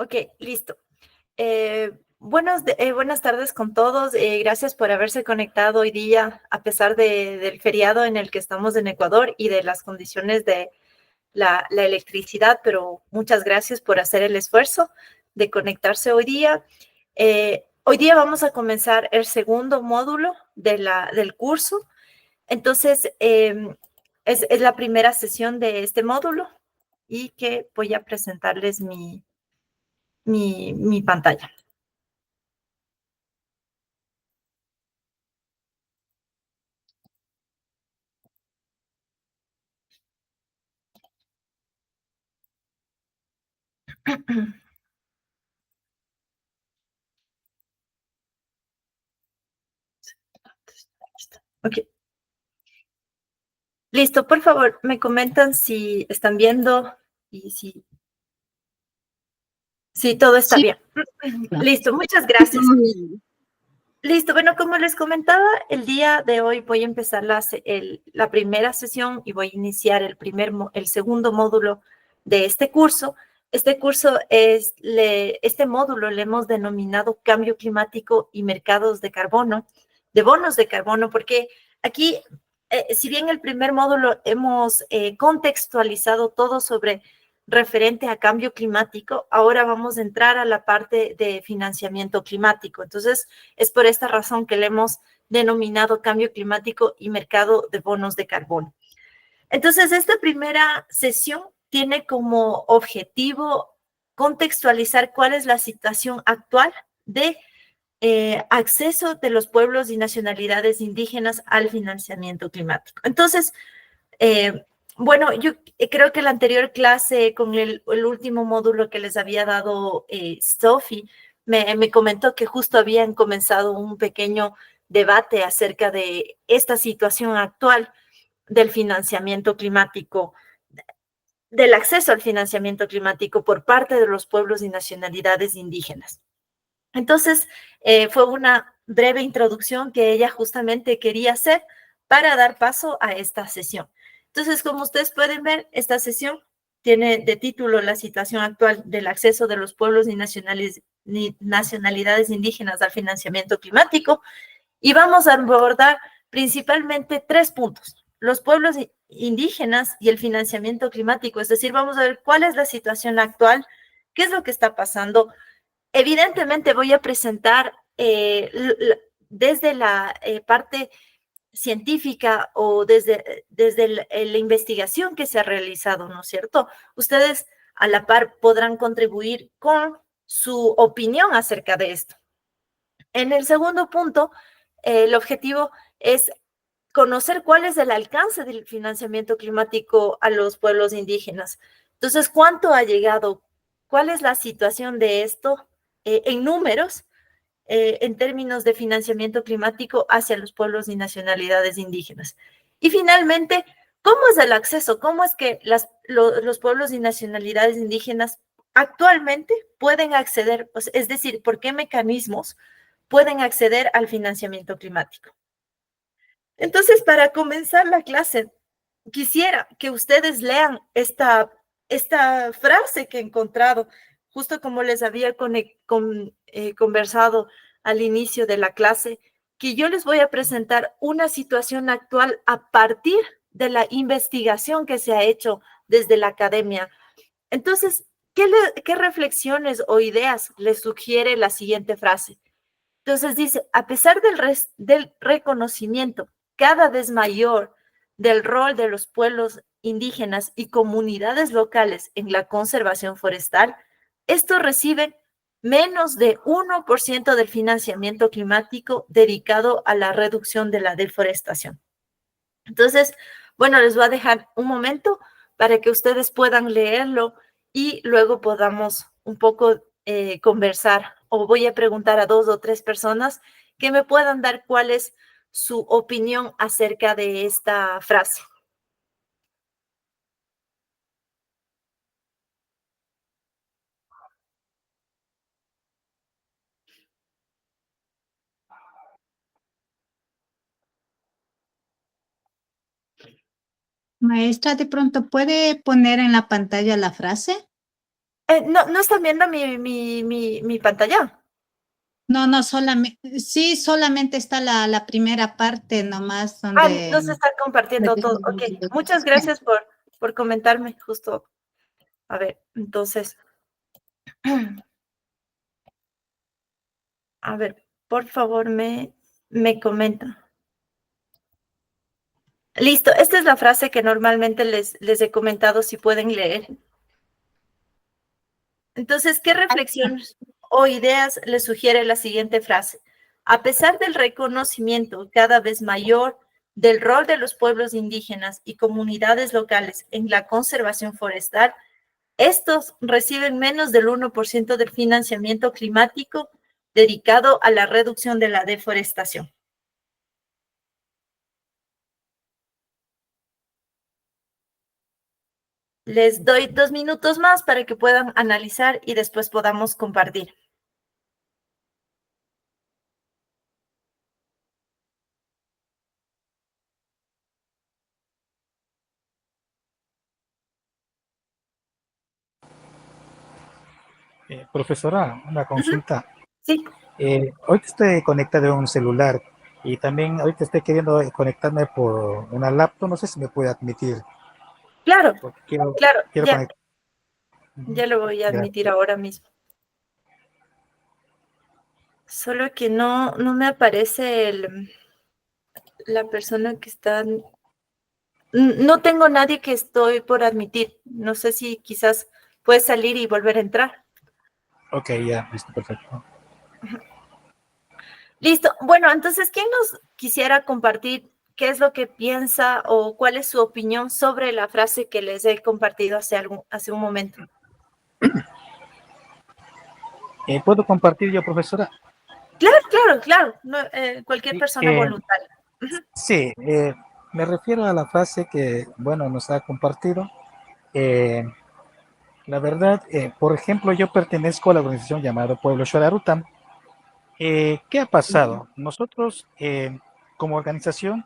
Ok, listo. Buenas tardes con todos. Gracias por haberse conectado hoy día, a pesar del feriado en el que estamos en Ecuador y de las condiciones de la electricidad, pero muchas gracias por hacer el esfuerzo de conectarse hoy día. Hoy día vamos a comenzar el segundo módulo del curso. Entonces, es la primera sesión de este módulo y que voy a presentarles mi pantalla. Ok, listo, por favor, me comentan si están viendo y si todo está Sí, bien. claro. Listo, muchas Sí, gracias. todo bien. Listo, bueno, como les comentaba, el día de hoy voy a empezar la primera sesión y voy a iniciar el segundo módulo de este curso. Este módulo le hemos denominado Cambio Climático y Mercados de Carbono, de bonos de carbono, porque aquí, si bien el primer módulo hemos contextualizado todo sobre referente a cambio climático, ahora vamos a entrar a la parte de financiamiento climático. Entonces, es por esta razón que le hemos denominado cambio climático y mercado de bonos de carbono. Entonces, esta primera sesión tiene como objetivo contextualizar cuál es la situación actual de acceso de los pueblos y nacionalidades indígenas al financiamiento climático. Entonces, eh, bueno, yo creo que la anterior clase con el último módulo que les había dado Sophie me comentó que justo habían comenzado un pequeño debate acerca de esta situación actual del financiamiento climático, del acceso al financiamiento climático por parte de los pueblos y nacionalidades indígenas. Entonces, fue una breve introducción que ella justamente quería hacer para dar paso a esta sesión. Entonces, como ustedes pueden ver, esta sesión tiene de título la situación actual del acceso de los pueblos y nacionalidades indígenas al financiamiento climático y vamos a abordar principalmente 3 puntos: los pueblos indígenas y el financiamiento climático. Es decir, vamos a ver cuál es la situación actual, qué es lo que está pasando. Evidentemente voy a presentar desde la parte científica o desde la investigación que se ha realizado, ¿no es cierto? Ustedes a la par podrán contribuir con su opinión acerca de esto. En el segundo punto, el objetivo es conocer cuál es el alcance del financiamiento climático a los pueblos indígenas. Entonces, ¿cuánto ha llegado? ¿Cuál es la situación de esto en números, en términos de financiamiento climático hacia los pueblos y nacionalidades indígenas? Y finalmente, ¿cómo es el acceso? ¿Cómo es que los pueblos y nacionalidades indígenas actualmente pueden acceder? Es decir, ¿por qué mecanismos pueden acceder al financiamiento climático? Entonces, para comenzar la clase, quisiera que ustedes lean esta frase que he encontrado, justo como les había conversado al inicio de la clase, que yo les voy a presentar una situación actual a partir de la investigación que se ha hecho desde la academia. Entonces, ¿qué reflexiones o ideas les sugiere la siguiente frase? Entonces dice, a pesar del reconocimiento cada vez mayor del rol de los pueblos indígenas y comunidades locales en la conservación forestal, estos reciben menos de 1% del financiamiento climático dedicado a la reducción de la deforestación. Entonces, bueno, les voy a dejar un momento para que ustedes puedan leerlo y luego podamos un poco conversar, o voy a preguntar a 2 o 3 personas que me puedan dar cuál es su opinión acerca de esta frase. Maestra, de pronto puede poner en la pantalla la frase. No están viendo mi pantalla. No, no, solamente, sí, solamente está la primera parte nomás No se donde... está compartiendo todo. Ok, muchas gracias por comentarme justo. A ver, entonces, a ver, por favor, me comenta. Listo, esta es la frase que normalmente les he comentado si pueden leer. Entonces, ¿qué reflexiones o ideas les sugiere la siguiente frase? A pesar del reconocimiento cada vez mayor del rol de los pueblos indígenas y comunidades locales en la conservación forestal, estos reciben menos del 1% del financiamiento climático dedicado a la reducción de la deforestación. Les doy 2 minutos más para que puedan analizar y después podamos compartir. Profesora, una Ujú, consulta. sí, Ahorita estoy conectado a un celular y también ahorita estoy queriendo conectarme por una laptop. No sé si me puede admitir, claro, porque quiero ya, conectar. ya lo voy a admitir Gracias. ahora mismo. Solo que no me aparece la persona que está. No tengo nadie que estoy por admitir. No sé si quizás puedes salir y volver a entrar. Ok, ya, listo, perfecto. Listo. Bueno, entonces, ¿quién nos quisiera compartir qué es lo que piensa o cuál es su opinión sobre la frase que les he compartido hace un momento? ¿Puedo compartir yo, profesora? Claro, claro, claro. No, cualquier Sí, persona voluntaria. Ujú, sí, me refiero a la frase que, bueno, nos ha compartido. Eh, la verdad, por ejemplo, yo pertenezco a la organización llamada Pueblo Xararutam. ¿Qué ha pasado? Nosotros, como organización,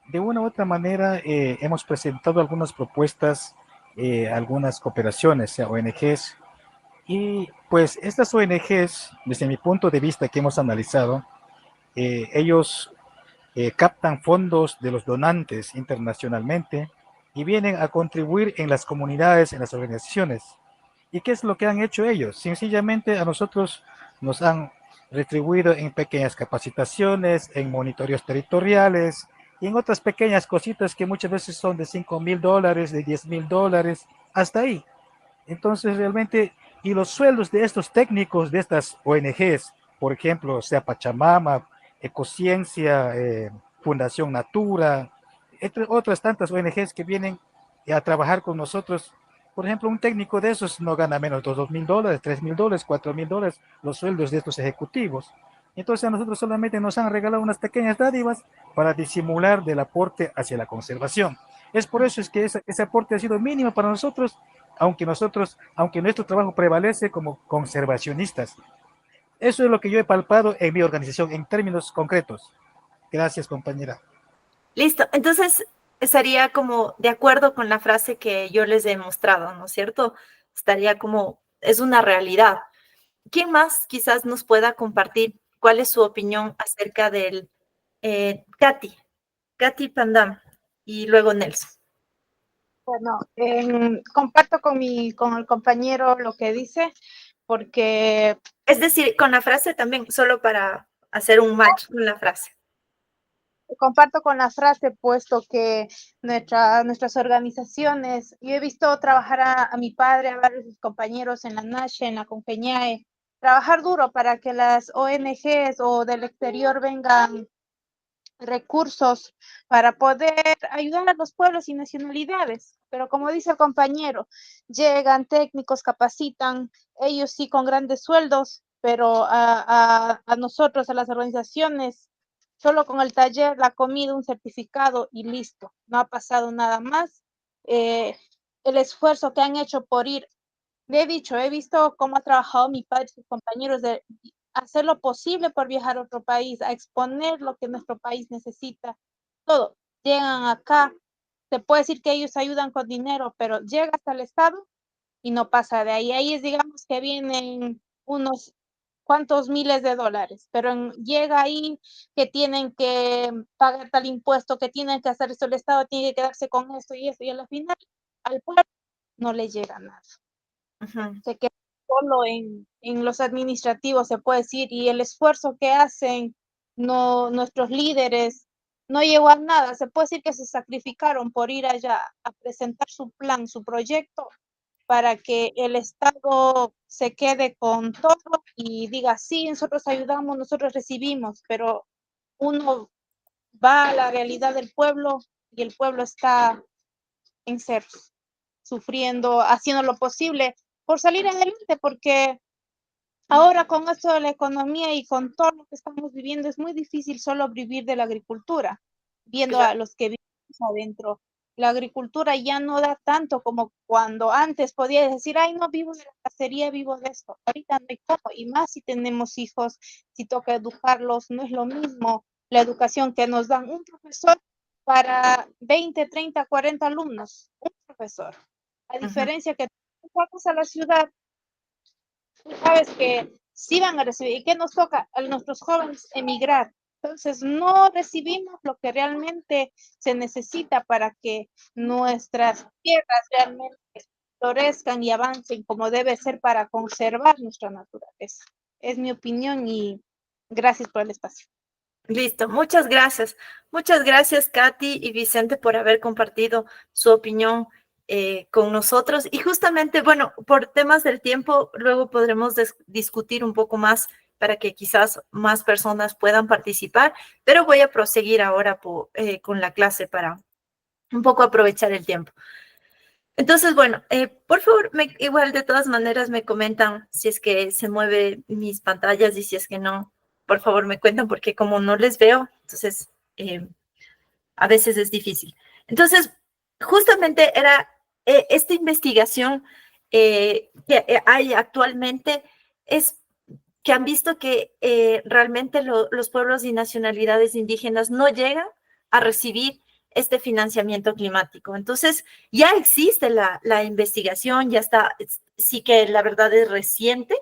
de una u otra manera, hemos presentado algunas propuestas, algunas cooperaciones, o sea, ONGs, y pues estas ONGs, desde mi punto de vista que hemos analizado, ellos captan fondos de los donantes internacionalmente y vienen a contribuir en las comunidades, en las organizaciones. ¿Y qué es lo que han hecho ellos? Sencillamente a nosotros nos han retribuido en pequeñas capacitaciones, en monitoreos territoriales y en otras pequeñas cositas que muchas veces son de $5,000, de $10,000, hasta ahí. Entonces realmente, y los sueldos de estos técnicos de estas ONGs, por ejemplo, sea Pachamama, Ecociencia, Fundación Natura, entre otras tantas ONGs que vienen a trabajar con nosotros. Por ejemplo, un técnico de esos no gana menos de $2,000, $3,000, $4,000, los sueldos de estos ejecutivos. Entonces a nosotros solamente nos han regalado unas pequeñas dádivas para disimular del aporte hacia la conservación. Es por eso es que ese aporte ha sido mínimo para nosotros, aunque nuestro trabajo prevalece como conservacionistas. Eso es lo que yo he palpado en mi organización en términos concretos. Gracias, compañera. listo. Entonces, estaría como de acuerdo con la frase que yo les he mostrado, ¿no es cierto? Estaría como, es una realidad. ¿Quién más quizás nos pueda compartir cuál es su opinión acerca del Katy Pandam y luego Nelson? Bueno, comparto con el compañero lo que dice, porque Es decir, con la frase también, solo para hacer un match con la frase. comparto con la frase, puesto que nuestras organizaciones, yo he visto trabajar a mi padre, a varios compañeros en la NASHE, en la Confeñae, trabajar duro para que las ONGs o del exterior vengan recursos para poder ayudar a los pueblos y nacionalidades. Pero como dice el compañero, llegan técnicos, capacitan, ellos sí con grandes sueldos, pero a nosotros, a las organizaciones, solo con el taller, la comida, un certificado y listo. No ha pasado nada más. El esfuerzo que han hecho por ir, le he dicho, he visto cómo ha trabajado mi padre y sus compañeros de hacer lo posible por viajar a otro país, a exponer lo que nuestro país necesita. Todo. Llegan acá, se puede decir que ellos ayudan con dinero, pero llega hasta el Estado y no pasa de ahí. Ahí es, digamos, que vienen unos cuantos miles de dólares, pero llega ahí que tienen que pagar tal impuesto, que tienen que hacer esto, el Estado tiene que quedarse con esto y eso, y al final al pueblo no le llega nada. Ujú. Se queda solo en los administrativos, se puede decir, y el esfuerzo que hacen nuestros líderes no llegó a nada. Se puede decir que se sacrificaron por ir allá a presentar su plan, su proyecto, para que el Estado se quede con todo y diga, sí, nosotros ayudamos, nosotros recibimos, pero uno va a la realidad del pueblo y el pueblo está en ceros, sufriendo, haciendo lo posible por salir adelante, porque ahora con esto de la economía y con todo lo que estamos viviendo es muy difícil solo vivir de la agricultura, viendo a los que vivimos adentro. La agricultura ya no da tanto como cuando antes podías decir, ay, no vivo de la cacería, vivo de esto. Ahorita no hay cómo, y más si tenemos hijos, si toca educarlos, no es lo mismo la educación que nos dan un profesor para 20, 30, 40 alumnos, un profesor. A Ujú. diferencia que tú vamos a la ciudad, tú sabes que sí van a recibir y que nos toca a nuestros jóvenes emigrar. Entonces, no recibimos lo que realmente se necesita para que nuestras tierras realmente florezcan y avancen como debe ser para conservar nuestra naturaleza. Es mi opinión y gracias por el espacio. Listo, muchas gracias. Muchas gracias, Katy y Vicente, por haber compartido su opinión con nosotros. Y justamente, bueno, por temas del tiempo, luego podremos discutir un poco más para que quizás más personas puedan participar, pero voy a proseguir ahora con la clase para un poco aprovechar el tiempo. Entonces, bueno, por favor, igual de todas maneras me comentan si es que se mueven mis pantallas y si es que no, por favor me cuentan porque como no les veo, entonces a veces es difícil. Entonces, justamente era esta investigación que hay actualmente es que han visto que realmente los pueblos y nacionalidades indígenas no llegan a recibir este financiamiento climático. Entonces, ya existe la investigación, ya está, sí que la verdad es reciente,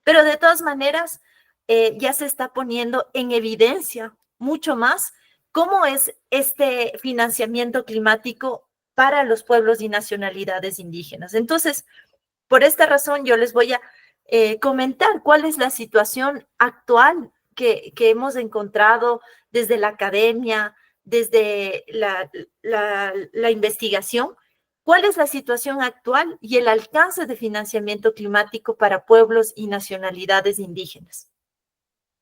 pero de todas maneras ya se está poniendo en evidencia mucho más cómo es este financiamiento climático para los pueblos y nacionalidades indígenas. Entonces, por esta razón, yo les voy a comentar cuál es la situación actual que hemos encontrado desde la academia, desde la investigación, cuál es la situación actual y el alcance de financiamiento climático para pueblos y nacionalidades indígenas.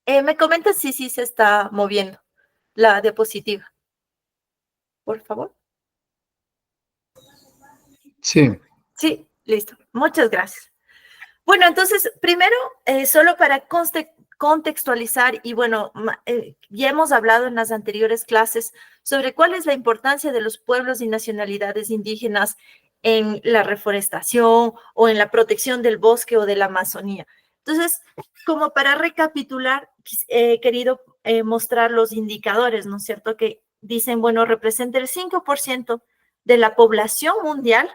Me comentan si sí se está moviendo la diapositiva, por favor. Sí. Sí, listo. Muchas gracias. Bueno, entonces, primero, solo para contextualizar, y bueno, ya hemos hablado en las anteriores clases sobre cuál es la importancia de los pueblos y nacionalidades indígenas en la reforestación o en la protección del bosque o de la Amazonía. Entonces, como para recapitular, he querido mostrar los indicadores, ¿no es cierto? Que dicen, bueno, representa el 5% de la población mundial,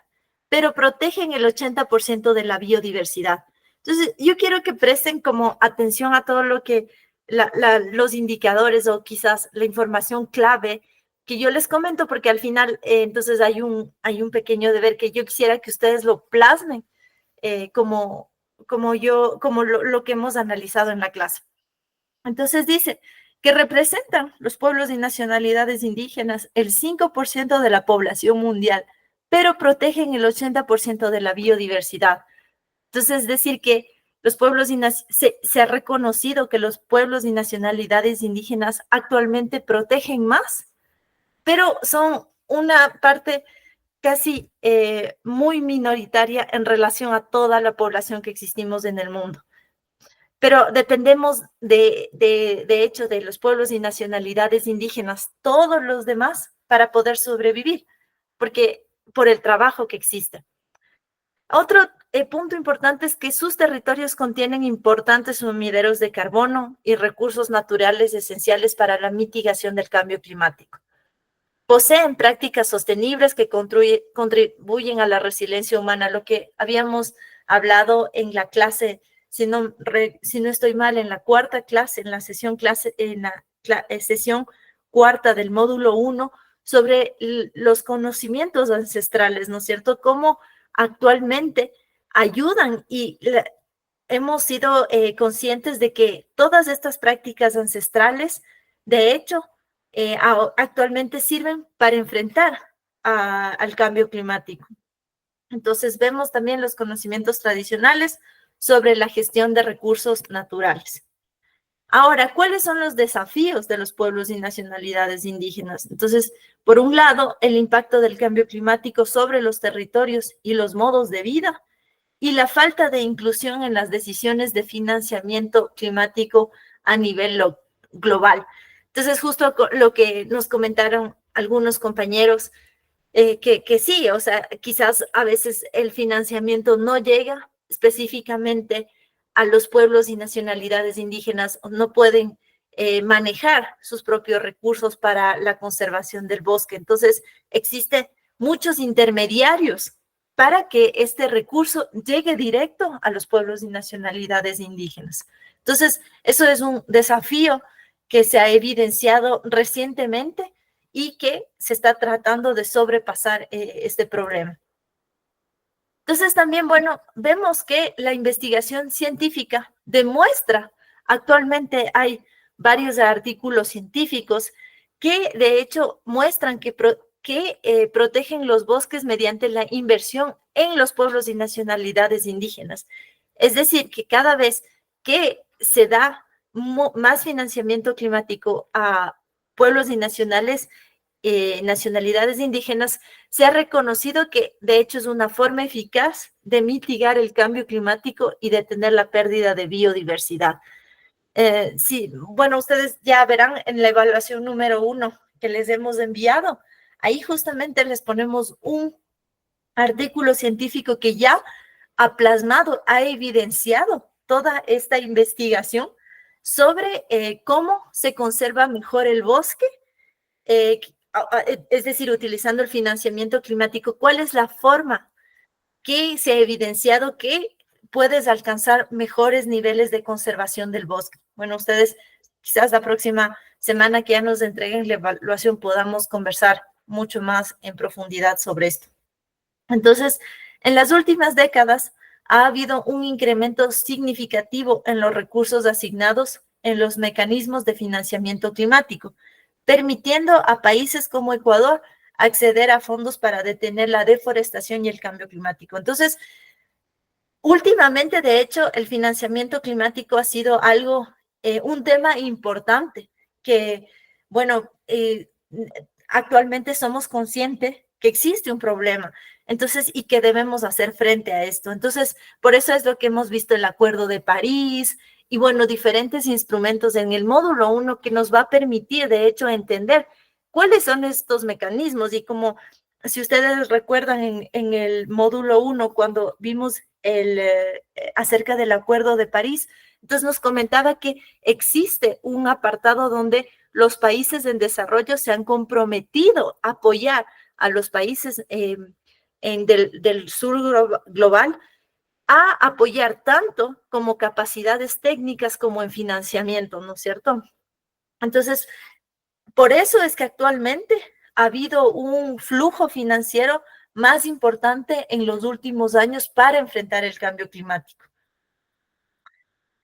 pero protegen el 80% de la biodiversidad. Entonces, yo quiero que presten como atención a todo lo que los indicadores o quizás la información clave que yo les comento, porque al final, entonces hay un pequeño deber que yo quisiera que ustedes lo plasmen como lo que hemos analizado en la clase. Entonces dice que representan los pueblos y nacionalidades indígenas el 5% de la población mundial, pero protegen el 80% de la biodiversidad. Entonces, es decir que los pueblos se ha reconocido que los pueblos y nacionalidades indígenas actualmente protegen más, pero son una parte casi muy minoritaria en relación a toda la población que existimos en el mundo. Pero dependemos de hecho de los pueblos y nacionalidades indígenas, todos los demás, para poder sobrevivir, porque por el trabajo que existe. Otro punto importante es que sus territorios contienen importantes sumideros de carbono y recursos naturales esenciales para la mitigación del cambio climático. poseen prácticas sostenibles que contribuyen a la resiliencia humana, lo que habíamos hablado en la clase, si no estoy mal, en la cuarta clase, en la sesión sesión cuarta del módulo 1, sobre los conocimientos ancestrales, ¿no es cierto? Cómo actualmente ayudan y hemos sido conscientes de que todas estas prácticas ancestrales, de hecho, actualmente sirven para enfrentar al cambio climático. Entonces, vemos también los conocimientos tradicionales sobre la gestión de recursos naturales. Ahora, ¿cuáles son los desafíos de los pueblos y nacionalidades indígenas? Entonces, por un lado, el impacto del cambio climático sobre los territorios y los modos de vida, y la falta de inclusión en las decisiones de financiamiento climático a nivel global. Entonces, justo lo que nos comentaron algunos compañeros, que sí, o sea, quizás a veces el financiamiento no llega específicamente a los pueblos y nacionalidades indígenas, no pueden manejar sus propios recursos para la conservación del bosque. Entonces, existen muchos intermediarios para que este recurso llegue directo a los pueblos y nacionalidades indígenas. Entonces, eso es un desafío que se ha evidenciado recientemente y que se está tratando de sobrepasar este problema. Entonces, también, bueno, vemos que la investigación científica demuestra, actualmente hay varios artículos científicos que de hecho muestran que protegen los bosques mediante la inversión en los pueblos y nacionalidades indígenas. Es decir, que cada vez que se da más financiamiento climático a pueblos y nacionalidades indígenas, se ha reconocido que de hecho es una forma eficaz de mitigar el cambio climático y detener la pérdida de biodiversidad. Sí, bueno, ustedes ya verán en la evaluación número 1 que les hemos enviado, ahí justamente les ponemos un artículo científico que ya ha plasmado, ha evidenciado toda esta investigación sobre cómo se conserva mejor el bosque, es decir, utilizando el financiamiento climático, cuál es la forma que se ha evidenciado que puedes alcanzar mejores niveles de conservación del bosque. Bueno, ustedes quizás la próxima semana que ya nos entreguen la evaluación podamos conversar mucho más en profundidad sobre esto. Entonces, en las últimas décadas ha habido un incremento significativo en los recursos asignados en los mecanismos de financiamiento climático, permitiendo a países como Ecuador acceder a fondos para detener la deforestación y el cambio climático. Entonces, últimamente, de hecho, el financiamiento climático ha sido algo, un tema importante que, bueno, actualmente somos conscientes que existe un problema, entonces, y que debemos hacer frente a esto. Entonces, por eso es lo que hemos visto el Acuerdo de París y, bueno, diferentes instrumentos en el módulo 1 que nos va a permitir, de hecho, entender cuáles son estos mecanismos. Y como, si ustedes recuerdan en el módulo 1, cuando vimos acerca del Acuerdo de París, entonces nos comentaba que existe un apartado donde los países en desarrollo se han comprometido a apoyar a los países del sur global a apoyar tanto como capacidades técnicas como en financiamiento, ¿no es cierto? Entonces, por eso es que actualmente ha habido un flujo financiero más importante en los últimos años para enfrentar el cambio climático.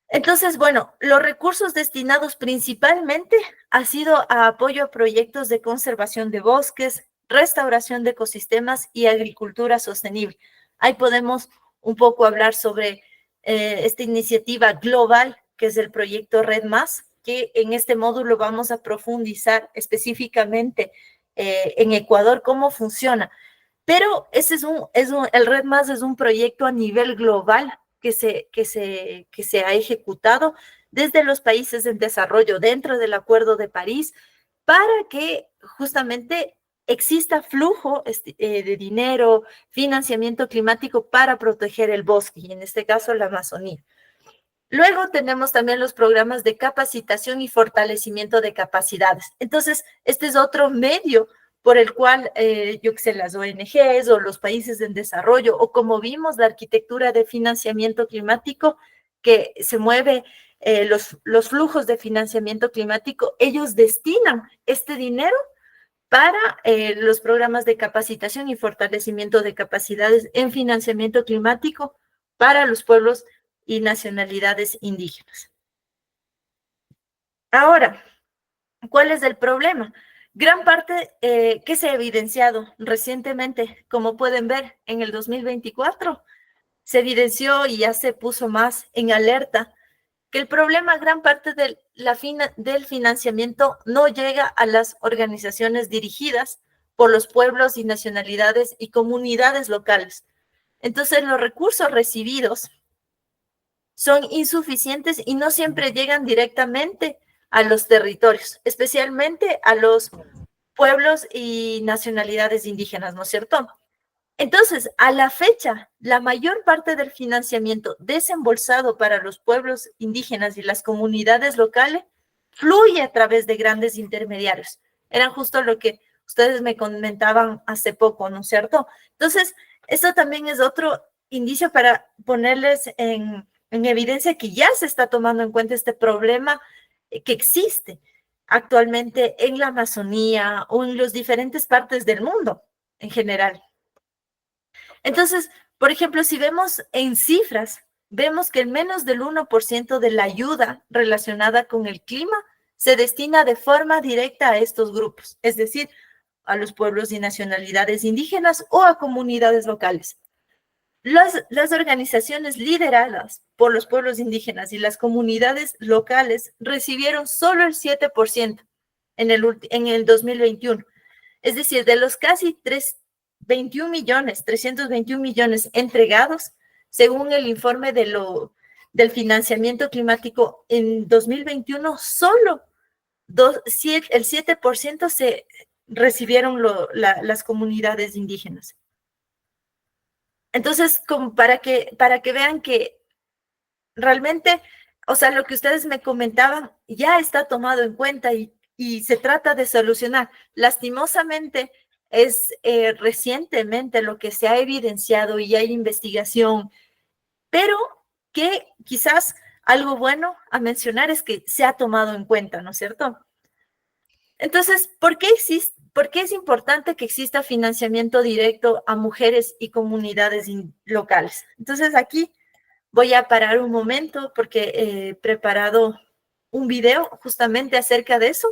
Entonces, bueno, los recursos destinados principalmente han sido a apoyo a proyectos de conservación de bosques, restauración de ecosistemas y agricultura sostenible. Ahí podemos un poco hablar sobre esta iniciativa global, que es el proyecto Red+, que en este módulo vamos a profundizar específicamente en Ecuador cómo funciona. Pero el Red+ es un proyecto a nivel global que se ha ejecutado desde los países en desarrollo dentro del Acuerdo de París para que justamente exista flujo de dinero, financiamiento climático para proteger el bosque y en este caso la Amazonía. Luego tenemos también los programas de capacitación y fortalecimiento de capacidades. Entonces, este es otro medio por el cual, yo qué sé, las ONGs o los países en desarrollo, o como vimos, la arquitectura de financiamiento climático que se mueve, los flujos de financiamiento climático, ellos destinan este dinero para los programas de capacitación y fortalecimiento de capacidades en financiamiento climático para los pueblos y nacionalidades indígenas. Ahora, ¿cuál es el problema? Gran parte que se ha evidenciado recientemente, como pueden ver, en el 2024, se evidenció y ya se puso más en alerta que el problema, gran parte del financiamiento no llega a las organizaciones dirigidas por los pueblos y nacionalidades y comunidades locales. Entonces, los recursos recibidos son insuficientes y no siempre llegan directamente a los territorios, especialmente a los pueblos y nacionalidades indígenas, ¿no es cierto? Entonces, a la fecha, la mayor parte del financiamiento desembolsado para los pueblos indígenas y las comunidades locales fluye a través de grandes intermediarios. Era justo lo que ustedes me comentaban hace poco, ¿no es cierto? Entonces, esto también es otro indicio para ponerles en evidencia que ya se está tomando en cuenta este problema que existe actualmente en la Amazonía o en las diferentes partes del mundo en general. Entonces, por ejemplo, si vemos en cifras, vemos que menos del 1% de la ayuda relacionada con el clima se destina de forma directa a estos grupos, es decir, a los pueblos y nacionalidades indígenas o a comunidades locales. Las organizaciones lideradas por los pueblos indígenas y las comunidades locales recibieron solo el 7% en el 2021. Es decir, de los casi 321 millones entregados, según el informe del financiamiento climático en 2021, solo el 7% se recibieron las comunidades indígenas. Entonces, como para que vean que realmente, o sea, lo que ustedes me comentaban ya está tomado en cuenta y se trata de solucionar. Lastimosamente, es recientemente lo que se ha evidenciado y hay investigación, pero que quizás algo bueno a mencionar es que se ha tomado en cuenta, ¿no es cierto? Entonces, ¿por qué es importante que exista financiamiento directo a mujeres y comunidades locales? Entonces, aquí voy a parar un momento porque he preparado un video justamente acerca de eso.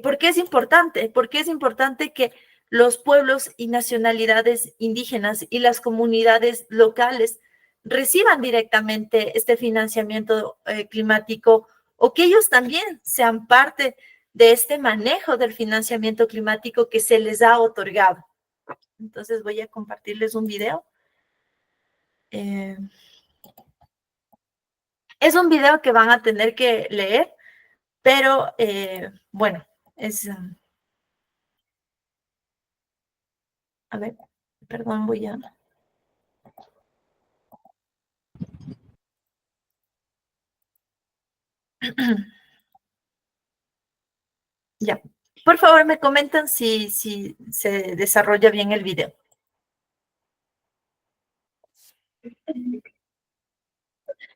¿Por qué es importante? Porque es importante que los pueblos y nacionalidades indígenas y las comunidades locales reciban directamente este financiamiento climático o que ellos también sean parte de este manejo del financiamiento climático que se les ha otorgado. Entonces voy a compartirles un video. Es un video que van a tener que leer, pero bueno, es... a ver, perdón, voy a... Ya. Por favor, me comentan si se desarrolla bien el video.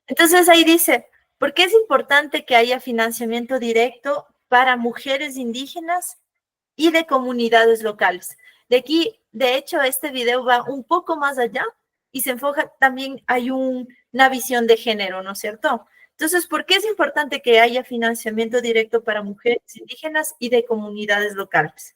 Entonces ahí dice, ¿por qué es importante que haya financiamiento directo para mujeres indígenas y de comunidades locales? De aquí, de hecho, este video va un poco más allá y se enfoca también, hay una visión de género, ¿no es cierto? Entonces, ¿por qué es importante que haya financiamiento directo para mujeres indígenas y de comunidades locales?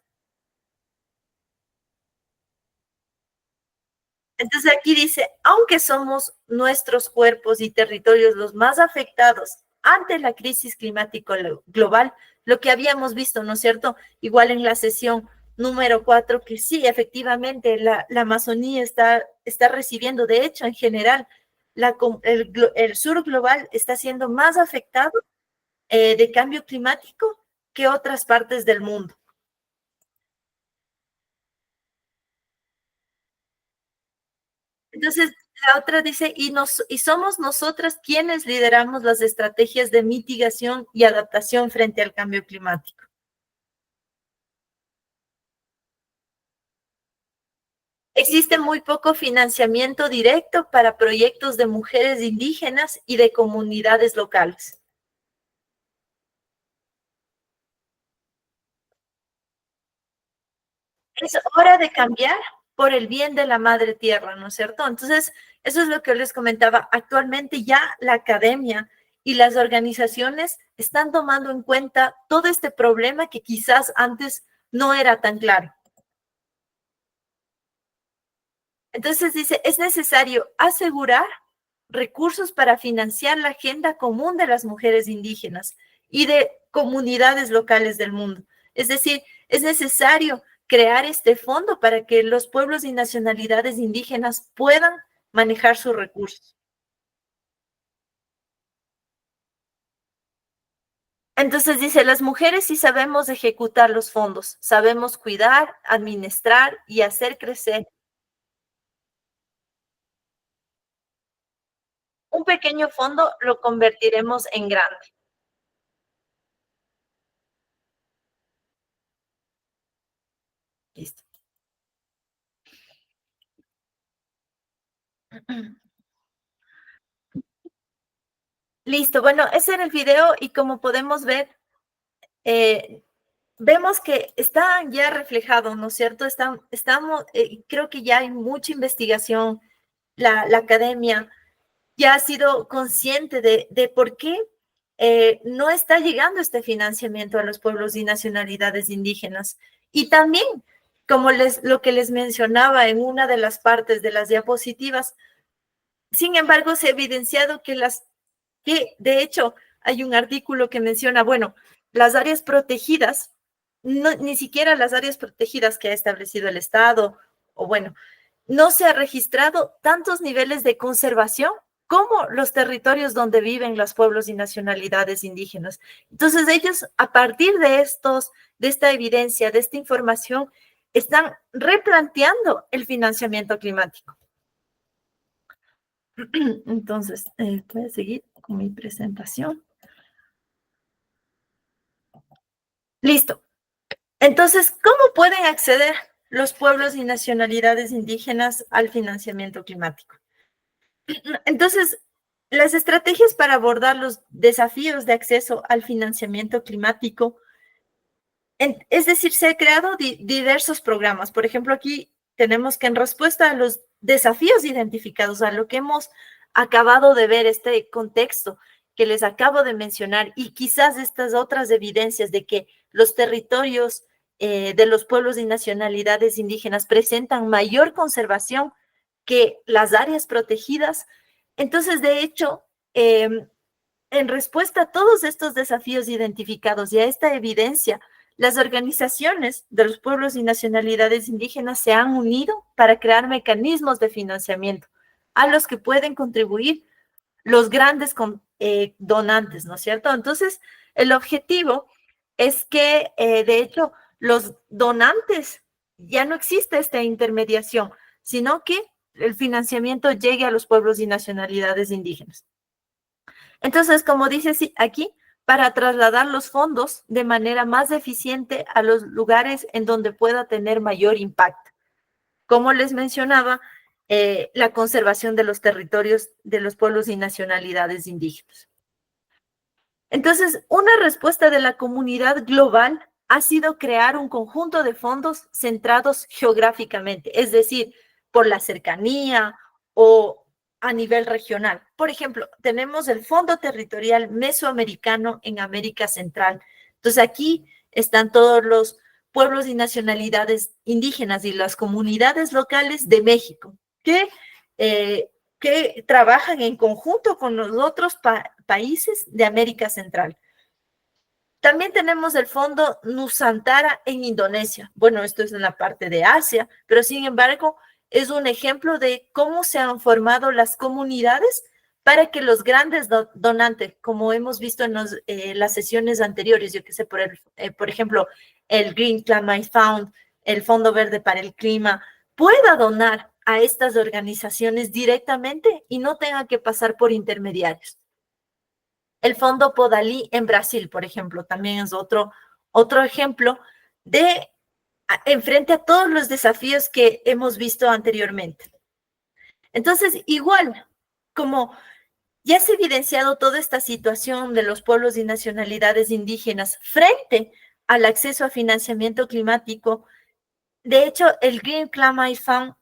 Entonces aquí dice, aunque somos nuestros cuerpos y territorios los más afectados ante la crisis climática global, lo que habíamos visto, ¿no es cierto? Igual en la sesión número 4, que sí, efectivamente, la Amazonía está recibiendo, de hecho, en general, el sur global está siendo más afectado de cambio climático que otras partes del mundo. Entonces, la otra dice, y somos nosotras quienes lideramos las estrategias de mitigación y adaptación frente al cambio climático. Existe muy poco financiamiento directo para proyectos de mujeres indígenas y de comunidades locales. Es hora de cambiar por el bien de la madre tierra, ¿no es cierto? Entonces, eso es lo que les comentaba. Actualmente ya la academia y las organizaciones están tomando en cuenta todo este problema que quizás antes no era tan claro. Entonces dice, es necesario asegurar recursos para financiar la agenda común de las mujeres indígenas y de comunidades locales del mundo. Es decir, es necesario crear este fondo para que los pueblos y nacionalidades indígenas puedan manejar sus recursos. Entonces dice, las mujeres sí sabemos ejecutar los fondos, sabemos cuidar, administrar y hacer crecer. Un pequeño fondo lo convertiremos en grande. Listo. Listo, bueno, ese era el video y como podemos ver, vemos que está ya reflejado, ¿no es cierto? Estamos, creo que ya hay mucha investigación, la academia ya ha sido consciente de por qué no está llegando este financiamiento a los pueblos y nacionalidades indígenas. Y también, como lo que les mencionaba en una de las partes de las diapositivas, sin embargo, se ha evidenciado que de hecho hay un artículo que menciona, bueno, las áreas protegidas, no, ni siquiera las áreas protegidas que ha establecido el Estado, o bueno, no se ha registrado tantos niveles de conservación como los territorios donde viven los pueblos y nacionalidades indígenas. Entonces ellos, a partir de esta evidencia, de esta información, están replanteando el financiamiento climático. Entonces, voy a seguir con mi presentación. Listo. Entonces, ¿cómo pueden acceder los pueblos y nacionalidades indígenas al financiamiento climático? Entonces, las estrategias para abordar los desafíos de acceso al financiamiento climático, es decir, se han creado diversos programas. Por ejemplo, aquí tenemos que en respuesta a los desafíos identificados, a lo que hemos acabado de ver, este contexto que les acabo de mencionar y quizás estas otras evidencias de que los territorios de los pueblos y nacionalidades indígenas presentan mayor conservación que las áreas protegidas. Entonces, de hecho, en respuesta a todos estos desafíos identificados y a esta evidencia, las organizaciones de los pueblos y nacionalidades indígenas se han unido para crear mecanismos de financiamiento a los que pueden contribuir los grandes donantes, ¿no es cierto? Entonces, el objetivo es que, de hecho, los donantes, ya no existe esta intermediación, sino que el financiamiento llegue a los pueblos y nacionalidades indígenas. Entonces, como dice aquí, para trasladar los fondos de manera más eficiente a los lugares en donde pueda tener mayor impacto. Como les mencionaba, la conservación de los territorios de los pueblos y nacionalidades indígenas. Entonces, una respuesta de la comunidad global ha sido crear un conjunto de fondos centrados geográficamente, es decir, por la cercanía o a nivel regional. Por ejemplo, tenemos el Fondo Territorial Mesoamericano en América Central. Entonces, aquí están todos los pueblos y nacionalidades indígenas y las comunidades locales de México, que trabajan en conjunto con los otros países de América Central. También tenemos el Fondo Nusantara en Indonesia. Bueno, esto es en la parte de Asia, pero sin embargo es un ejemplo de cómo se han formado las comunidades para que los grandes donantes, como hemos visto en las sesiones anteriores, yo que sé, por ejemplo, el Green Climate Fund, el Fondo Verde para el Clima, pueda donar a estas organizaciones directamente y no tenga que pasar por intermediarios. El Fondo Podalí en Brasil, por ejemplo, también es otro ejemplo de enfrente a todos los desafíos que hemos visto anteriormente. Entonces, igual, como ya se ha evidenciado toda esta situación de los pueblos y nacionalidades indígenas frente al acceso a financiamiento climático, de hecho, el Green Climate Fund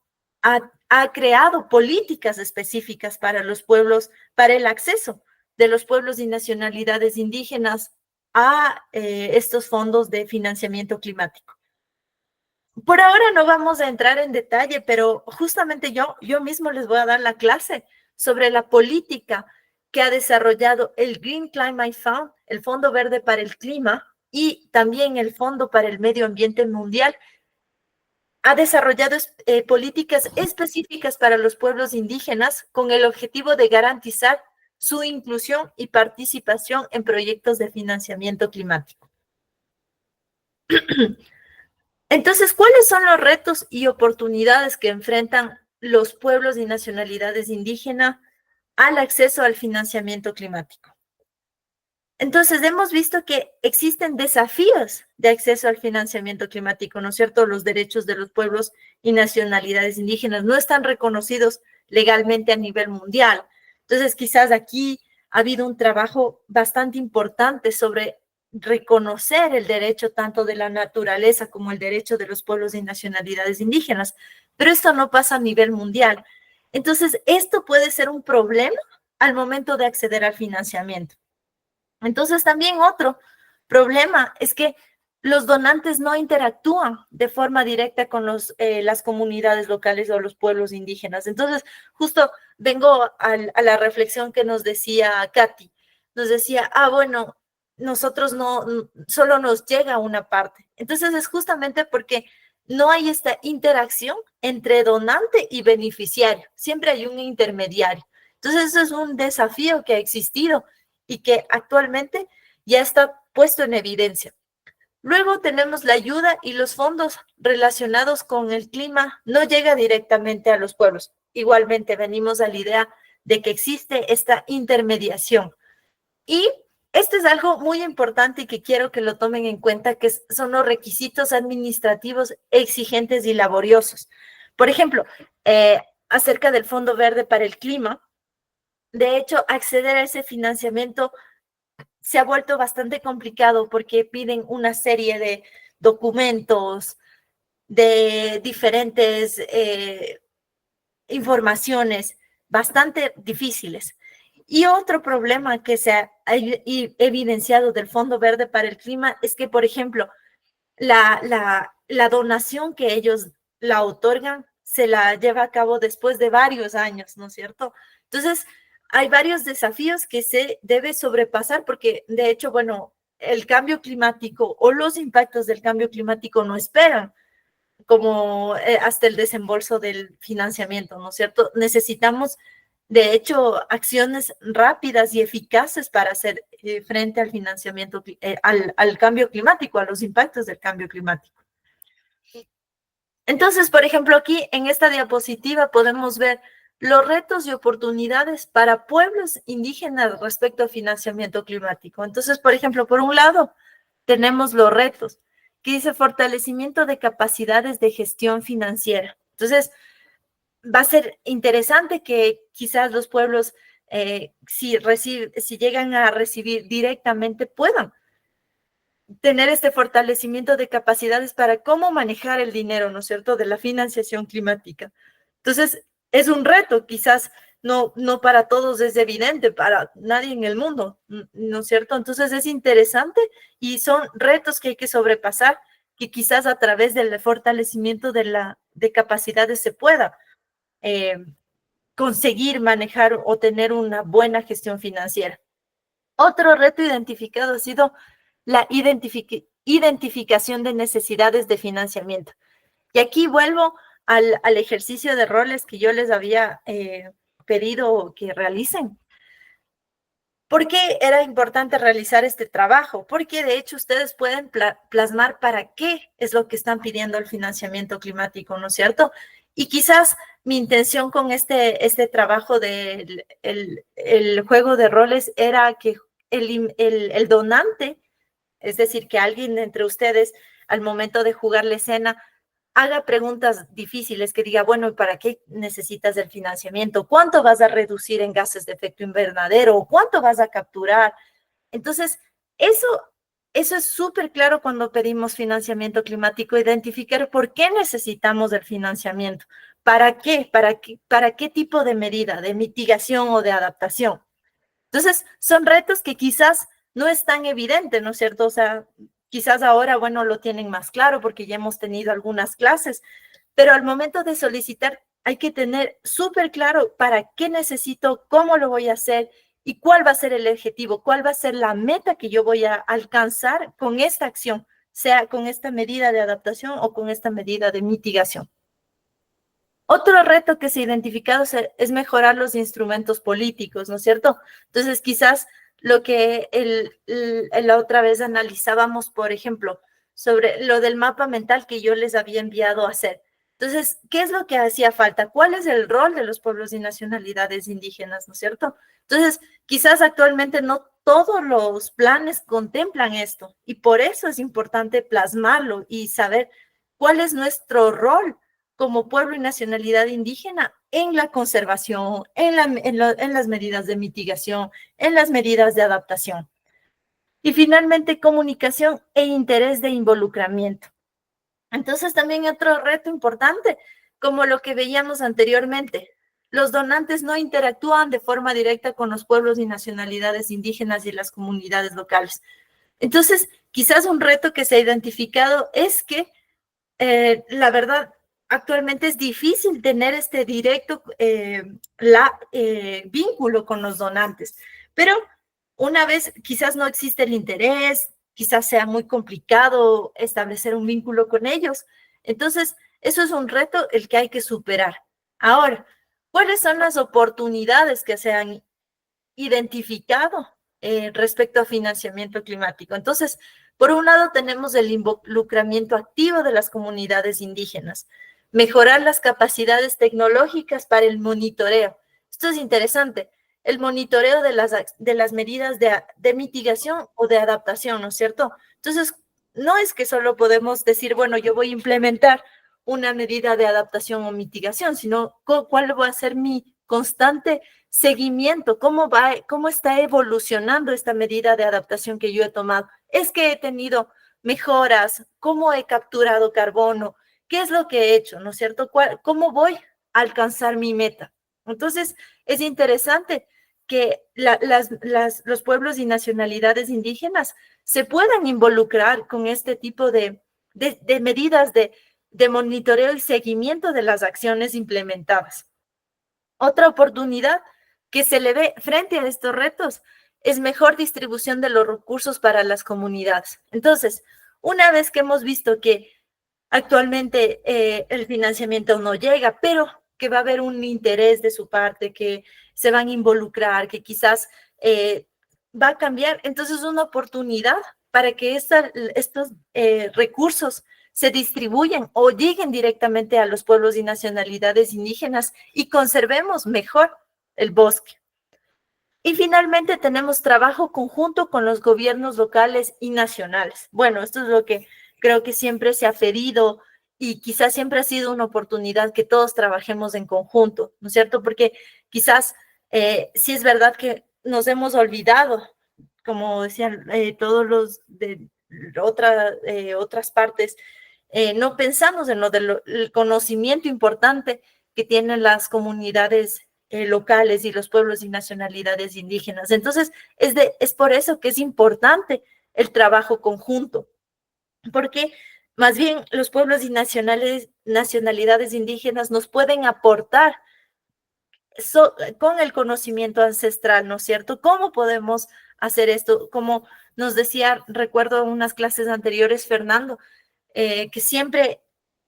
ha creado políticas específicas para los pueblos, para el acceso de los pueblos y nacionalidades indígenas a estos fondos de financiamiento climático. Por ahora no vamos a entrar en detalle, pero justamente yo mismo les voy a dar la clase sobre la política que ha desarrollado el Green Climate Fund, el Fondo Verde para el Clima y también el Fondo para el Medio Ambiente Mundial. Ha desarrollado políticas específicas para los pueblos indígenas con el objetivo de garantizar su inclusión y participación en proyectos de financiamiento climático. Entonces, ¿cuáles son los retos y oportunidades que enfrentan los pueblos y nacionalidades indígenas al acceso al financiamiento climático? Entonces, hemos visto que existen desafíos de acceso al financiamiento climático, ¿no es cierto? Los derechos de los pueblos y nacionalidades indígenas no están reconocidos legalmente a nivel mundial. Entonces, quizás aquí ha habido un trabajo bastante importante sobre reconocer el derecho tanto de la naturaleza como el derecho de los pueblos y nacionalidades indígenas, pero esto no pasa a nivel mundial. Entonces, esto puede ser un problema al momento de acceder al financiamiento. Entonces, también otro problema es que los donantes no interactúan de forma directa con las comunidades locales o los pueblos indígenas. Entonces, justo vengo a la reflexión que nos decía Katy. Nos decía, bueno, nosotros solo nos llega una parte. Entonces, es justamente porque no hay esta interacción entre donante y beneficiario. Siempre hay un intermediario. Entonces, eso es un desafío que ha existido y que actualmente ya está puesto en evidencia. Luego tenemos la ayuda y los fondos relacionados con el clima no llega directamente a los pueblos. Igualmente venimos a la idea de que existe esta intermediación. Y esto es algo muy importante y que quiero que lo tomen en cuenta, que son los requisitos administrativos exigentes y laboriosos. Por ejemplo, acerca del Fondo Verde para el Clima, de hecho, acceder a ese financiamiento se ha vuelto bastante complicado porque piden una serie de documentos, de diferentes informaciones bastante difíciles. Y otro problema que se ha evidenciado del Fondo Verde para el Clima es que, por ejemplo, la donación que ellos la otorgan se la lleva a cabo después de varios años, ¿no es cierto? Entonces, hay varios desafíos que se debe sobrepasar porque, de hecho, bueno, el cambio climático o los impactos del cambio climático no esperan como hasta el desembolso del financiamiento, ¿no es cierto? Necesitamos, de hecho, acciones rápidas y eficaces para hacer frente al financiamiento, al cambio climático, a los impactos del cambio climático. Entonces, por ejemplo, aquí en esta diapositiva podemos ver los retos y oportunidades para pueblos indígenas respecto a financiamiento climático. Entonces, por ejemplo, por un lado, tenemos los retos, que dice fortalecimiento de capacidades de gestión financiera. Entonces, va a ser interesante que quizás los pueblos, si llegan a recibir directamente, puedan tener este fortalecimiento de capacidades para cómo manejar el dinero, ¿no es cierto?, de la financiación climática. Entonces, es un reto, quizás no para todos es evidente, para nadie en el mundo, ¿no es cierto? Entonces, es interesante y son retos que hay que sobrepasar, que quizás a través del fortalecimiento de capacidades se pueda conseguir manejar o tener una buena gestión financiera. Otro reto identificado ha sido la identificación de necesidades de financiamiento. Y aquí vuelvo al ejercicio de roles que yo les había pedido que realicen. ¿Por qué era importante realizar este trabajo? Porque de hecho ustedes pueden plasmar para qué es lo que están pidiendo el financiamiento climático, ¿no es cierto? Y quizás mi intención con este trabajo del el juego de roles era que el donante, es decir, que alguien entre ustedes al momento de jugar la escena, haga preguntas difíciles, que diga, bueno, ¿para qué necesitas el financiamiento? ¿Cuánto vas a reducir en gases de efecto invernadero? ¿Cuánto vas a capturar? Entonces, eso es súper claro cuando pedimos financiamiento climático, identificar por qué necesitamos el financiamiento, para qué, para qué tipo de medida, de mitigación o de adaptación. Entonces, son retos que quizás no es tan evidente, ¿no es cierto? O sea, quizás ahora, bueno, lo tienen más claro porque ya hemos tenido algunas clases, pero al momento de solicitar hay que tener súper claro para qué necesito, cómo lo voy a hacer y cuál va a ser el objetivo, cuál va a ser la meta que yo voy a alcanzar con esta acción, sea con esta medida de adaptación o con esta medida de mitigación. Otro reto que se ha identificado es mejorar los instrumentos políticos, ¿no es cierto? Entonces, quizás lo que la otra vez analizábamos, por ejemplo, sobre lo del mapa mental que yo les había enviado a hacer. Entonces, ¿qué es lo que hacía falta? ¿Cuál es el rol de los pueblos y nacionalidades indígenas, ¿no es cierto? Entonces, quizás actualmente no todos los planes contemplan esto y por eso es importante plasmarlo y saber cuál es nuestro rol como pueblo y nacionalidad indígena en la conservación, en las medidas de mitigación, en las medidas de adaptación. Y finalmente, comunicación e interés de involucramiento. Entonces, también otro reto importante, como lo que veíamos anteriormente, los donantes no interactúan de forma directa con los pueblos y nacionalidades indígenas y las comunidades locales. Entonces, quizás un reto que se ha identificado es que, la verdad, actualmente es difícil tener este directo vínculo con los donantes, pero una vez quizás no existe el interés, quizás sea muy complicado establecer un vínculo con ellos. Entonces, eso es un reto el que hay que superar. Ahora, ¿cuáles son las oportunidades que se han identificado respecto a financiamiento climático? Entonces, por un lado tenemos el involucramiento activo de las comunidades indígenas, mejorar las capacidades tecnológicas para el monitoreo. Esto es interesante, el monitoreo de las medidas de mitigación o de adaptación, ¿no es cierto? Entonces, no es que solo podemos decir, bueno, yo voy a implementar una medida de adaptación o mitigación, sino cuál va a ser mi constante seguimiento, cómo está evolucionando esta medida de adaptación que yo he tomado. Es que he tenido mejoras, cómo he capturado carbono, qué es lo que he hecho, ¿no es cierto? ¿Cómo voy a alcanzar mi meta? Entonces, es interesante que los pueblos y nacionalidades indígenas se puedan involucrar con este tipo de medidas de monitoreo y seguimiento de las acciones implementadas. Otra oportunidad que se le ve frente a estos retos es mejor distribución de los recursos para las comunidades. Entonces, una vez que hemos visto que actualmente el financiamiento no llega, pero que va a haber un interés de su parte, que se van a involucrar, que quizás va a cambiar, entonces es una oportunidad para que estos recursos se distribuyan o lleguen directamente a los pueblos y nacionalidades indígenas y conservemos mejor el bosque. Y finalmente tenemos trabajo conjunto con los gobiernos locales y nacionales. Bueno, esto es lo que creo que siempre se ha pedido y quizás siempre ha sido una oportunidad que todos trabajemos en conjunto, ¿no es cierto? Porque quizás sí es verdad que nos hemos olvidado, como decían todos los de otras partes, no pensamos en el conocimiento importante que tienen las comunidades locales y los pueblos y nacionalidades indígenas. Entonces, es por eso que es importante el trabajo conjunto, porque más bien los pueblos y nacionalidades indígenas nos pueden aportar con el conocimiento ancestral, ¿no es cierto? ¿Cómo podemos hacer esto? Como nos decía, recuerdo unas clases anteriores, Fernando, que siempre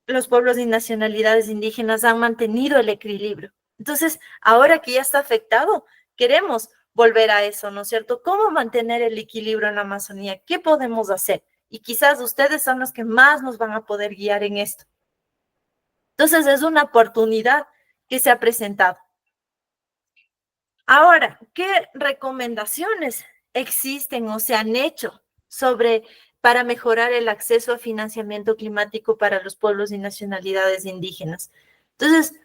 los pueblos y nacionalidades indígenas han mantenido el equilibrio. Entonces, ahora que ya está afectado, queremos volver a eso, ¿no es cierto? ¿Cómo mantener el equilibrio en la Amazonía? ¿Qué podemos hacer? Y quizás ustedes son los que más nos van a poder guiar en esto. Entonces, es una oportunidad que se ha presentado. Ahora, ¿qué recomendaciones existen o se han hecho sobre para mejorar el acceso a financiamiento climático para los pueblos y nacionalidades indígenas. Entonces,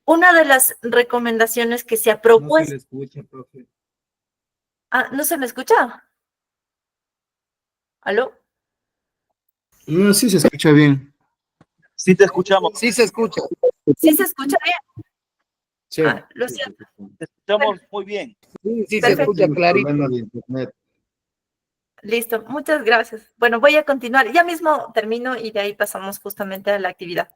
una de las recomendaciones que se ha propuesto... No se le escucha, profe. Ah, ¿no se me escucha? ¿Aló? No, sí se escucha bien. Sí te escuchamos. Sí se escucha. ¿Sí se escucha bien? Sí. Ah, lo siento. Te escuchamos muy bien. Sí, sí se Perfecto. escucha clarito. Problema de internet. Listo, muchas gracias. Bueno, voy a continuar. Ya mismo termino y de ahí pasamos justamente a la actividad.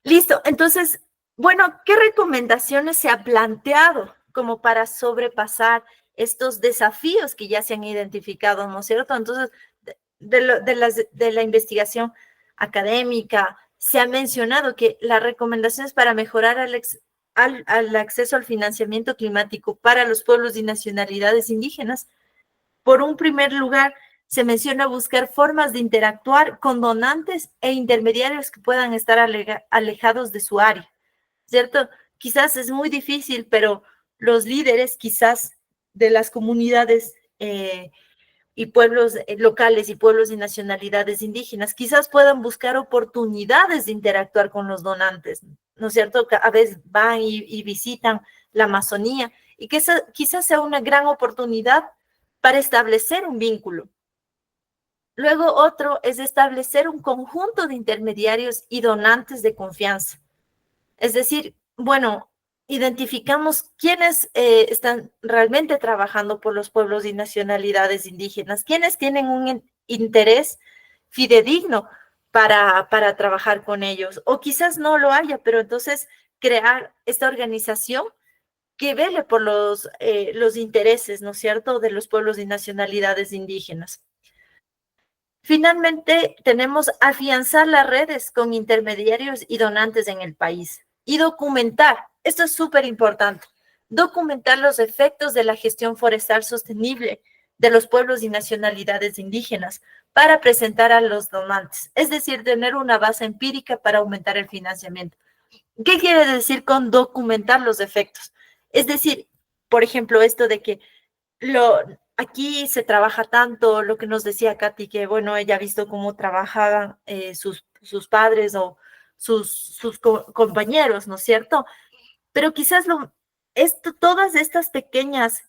Listo, entonces, bueno, ¿qué recomendaciones se ha planteado como para sobrepasar estos desafíos que ya se han identificado, ¿no es cierto? Entonces, de la investigación académica, se ha mencionado que las recomendaciones para mejorar al acceso al financiamiento climático para los pueblos y nacionalidades indígenas, por un primer lugar, se menciona buscar formas de interactuar con donantes e intermediarios que puedan estar alejados de su área, ¿cierto? Quizás es muy difícil, pero los líderes quizás de las comunidades y pueblos locales y pueblos y nacionalidades indígenas quizás puedan buscar oportunidades de interactuar con los donantes, ¿no es cierto? A veces van y visitan la Amazonía y que quizás sea una gran oportunidad para establecer un vínculo. Luego otro es establecer un conjunto de intermediarios y donantes de confianza. Es decir, bueno, identificamos quiénes están realmente trabajando por los pueblos y nacionalidades indígenas, quiénes tienen un interés fidedigno para trabajar con ellos, o quizás no lo haya, pero entonces crear esta organización que vele por los intereses, ¿no es cierto?, de los pueblos y nacionalidades indígenas. Finalmente, tenemos afianzar las redes con intermediarios y donantes en el país y documentar, esto es súper importante, documentar los efectos de la gestión forestal sostenible de los pueblos y nacionalidades indígenas para presentar a los donantes, es decir, tener una base empírica para aumentar el financiamiento. ¿Qué quiere decir con documentar los efectos? Es decir, por ejemplo, esto de que aquí se trabaja tanto, lo que nos decía Katy, que bueno, ella ha visto cómo trabajaban sus padres o sus compañeros, ¿no es cierto? Pero quizás todas estas pequeñas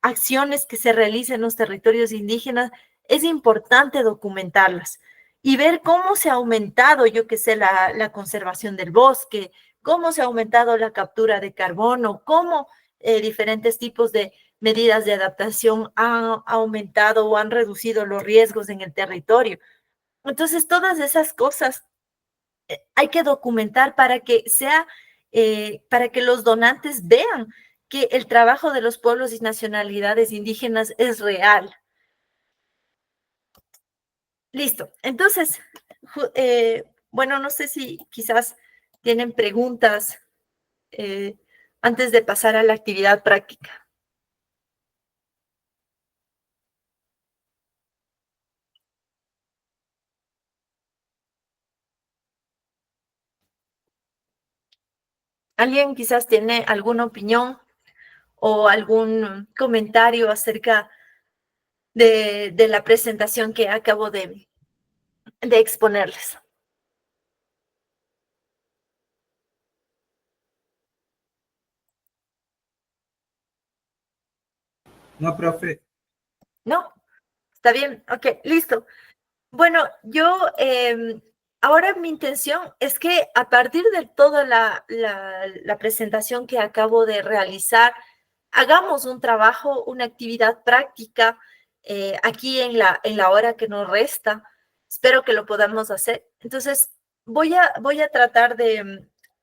acciones que se realizan en los territorios indígenas, es importante documentarlas y ver cómo se ha aumentado, yo qué sé, la conservación del bosque, cómo se ha aumentado la captura de carbono, cómo diferentes tipos de medidas de adaptación han aumentado o han reducido los riesgos en el territorio. Entonces, todas esas cosas hay que documentar para que para que los donantes vean que el trabajo de los pueblos y nacionalidades indígenas es real. Listo. Entonces, bueno, no sé si quizás tienen preguntas antes de pasar a la actividad práctica. ¿Alguien quizás tiene alguna opinión o algún comentario acerca de la presentación que acabo de exponerles? No, profe. ¿No? Está bien, ok, listo. Bueno, yo ahora mi intención es que a partir de toda la presentación que acabo de realizar, hagamos un trabajo, una actividad práctica aquí en la hora que nos resta. Espero que lo podamos hacer. Entonces, voy a tratar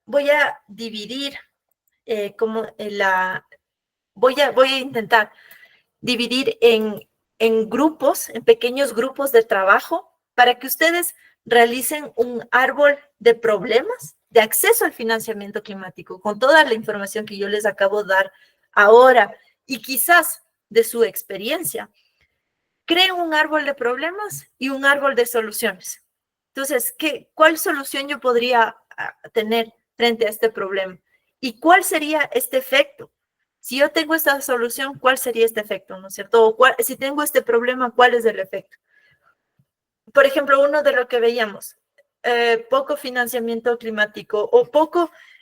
voy a dividir voy a intentar dividir en grupos, en pequeños grupos de trabajo, para que ustedes realicen un árbol de problemas de acceso al financiamiento climático, con toda la información que yo les acabo de dar ahora y quizás de su experiencia. Creen un árbol de problemas y un árbol de soluciones. Entonces, ¿cuál solución yo podría tener frente a este problema? ¿Y cuál sería este efecto Si yo tengo esta solución, ¿cuál sería este efecto? ¿No es cierto? O si tengo este problema, ¿cuál es el efecto? Por ejemplo, uno de lo que veíamos, poco financiamiento climático o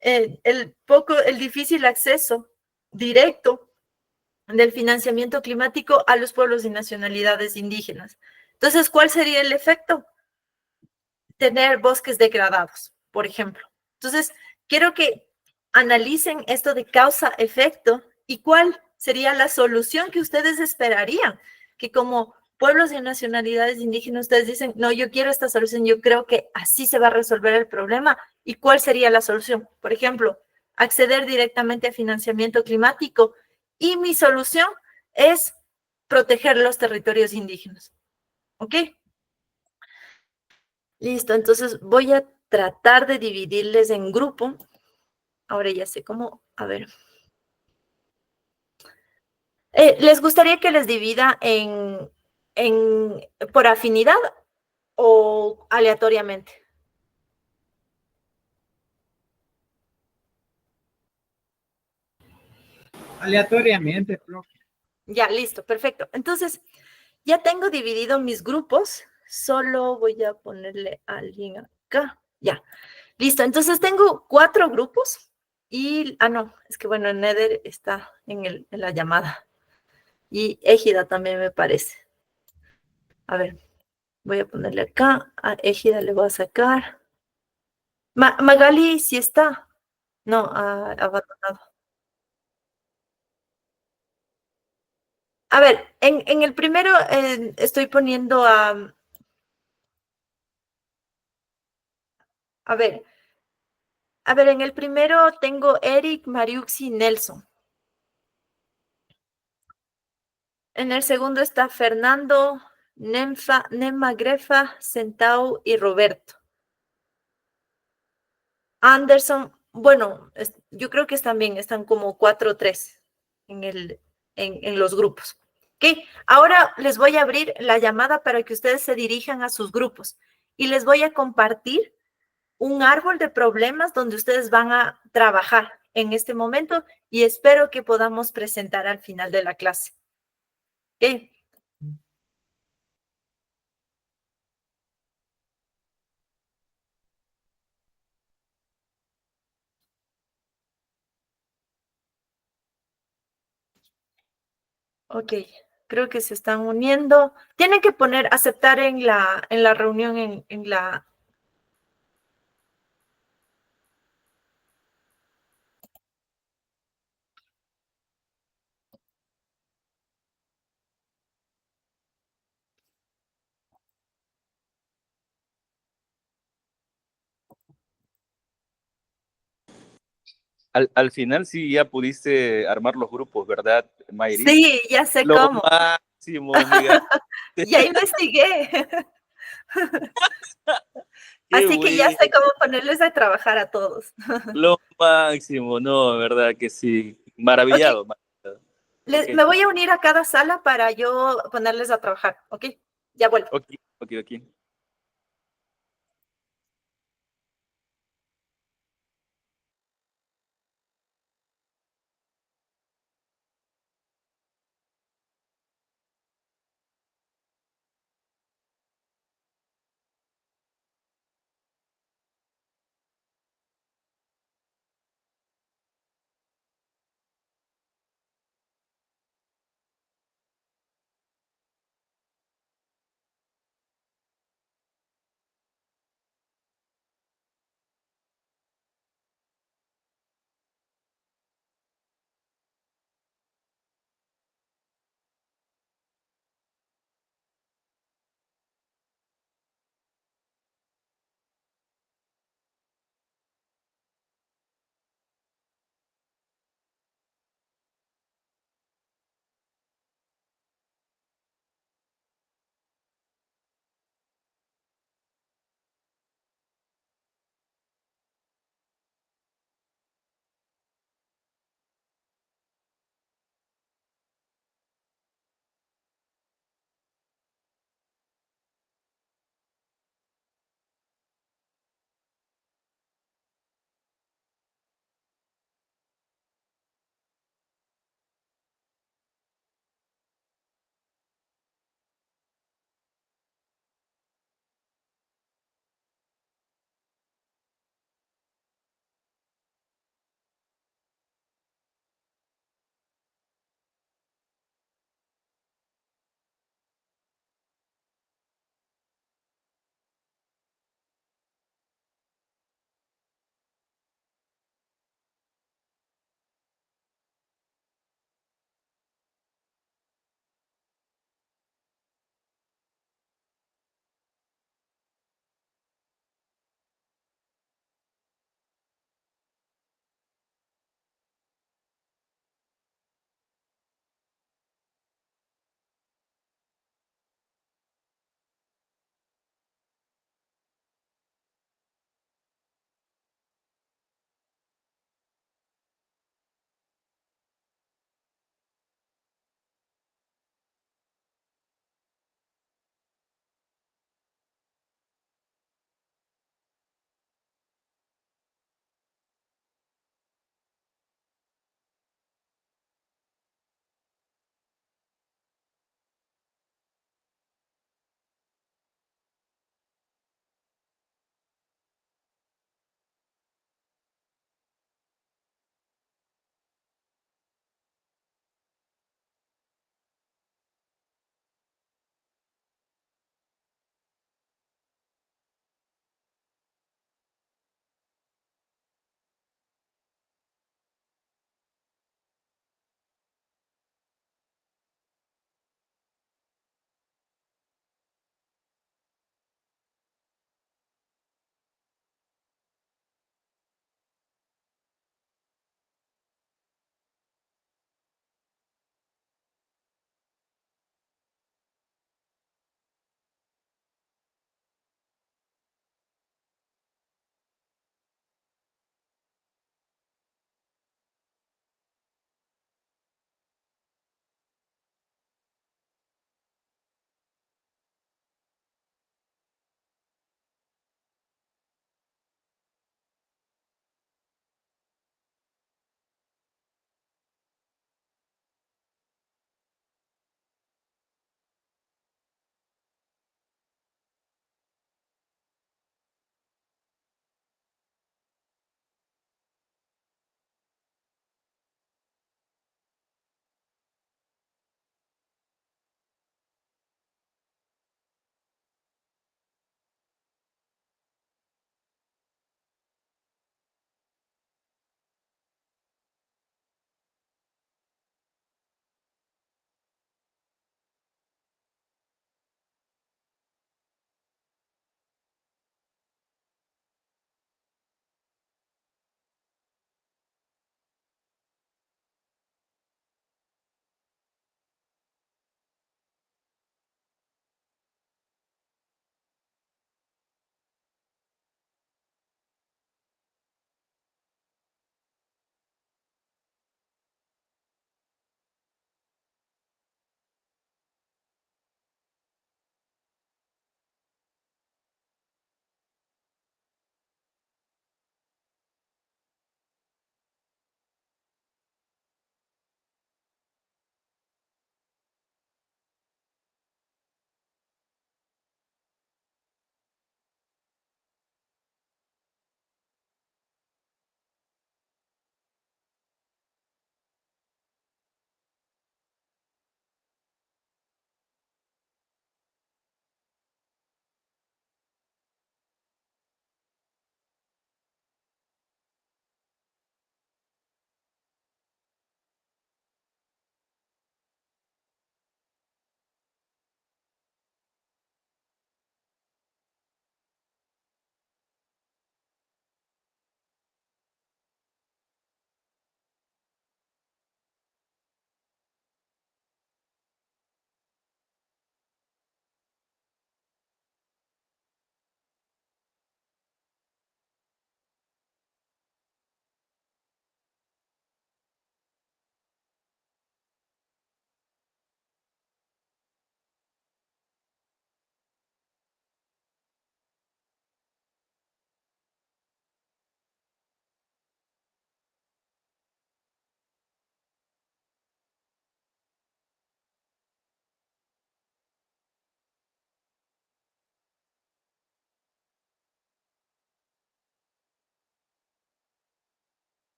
el difícil acceso directo del financiamiento climático a los pueblos y nacionalidades indígenas. Entonces, ¿cuál sería el efecto? Tener bosques degradados, por ejemplo. Entonces, quiero que analicen esto de causa-efecto y cuál sería la solución que ustedes esperarían, que como pueblos y nacionalidades indígenas ustedes dicen, no, yo quiero esta solución, yo creo que así se va a resolver el problema. ¿Y cuál sería la solución? Por ejemplo, acceder directamente a financiamiento climático y mi solución es proteger los territorios indígenas. ¿Ok? Listo, entonces voy a tratar de dividirles en grupo. Ahora ya sé cómo, a ver. ¿Les gustaría que les divida por afinidad o aleatoriamente? Aleatoriamente, profe. Ya, listo, perfecto. Entonces, ya tengo dividido mis grupos. Solo voy a ponerle a alguien acá. Ya, listo. Entonces tengo 4 grupos y, no, es que bueno, Nether está en la llamada. Y Égida también me parece. A ver, voy a ponerle acá. A Égida le voy a sacar. Magali sí está. No, ha abandonado. A ver, en el primero estoy poniendo a ver, en el primero tengo Eric, Mariuxi, Nelson. En el segundo está Fernando, Nema Grefa, Centau y Roberto. Anderson, bueno, yo creo que están como 4-3 en los grupos. ¿Ok? Ahora les voy a abrir la llamada para que ustedes se dirijan a sus grupos y les voy a compartir un árbol de problemas donde ustedes van a trabajar en este momento y espero que podamos presentar al final de la clase. ¿Ok? Ok, creo que se están uniendo. Tienen que poner aceptar en la reunión, en la... Al final sí ya pudiste armar los grupos, ¿verdad, Mayri? Sí, ya sé Lo cómo. máximo, amiga. Ya investigué. Qué Así que ya bueno, sé cómo ponerles a trabajar a todos. lo máximo, no, ¿verdad que sí? Ok, Maravillado, maravillado. Ok, me voy a unir a cada sala para yo ponerles a trabajar. Ok, ya vuelvo. ok, ok, ok.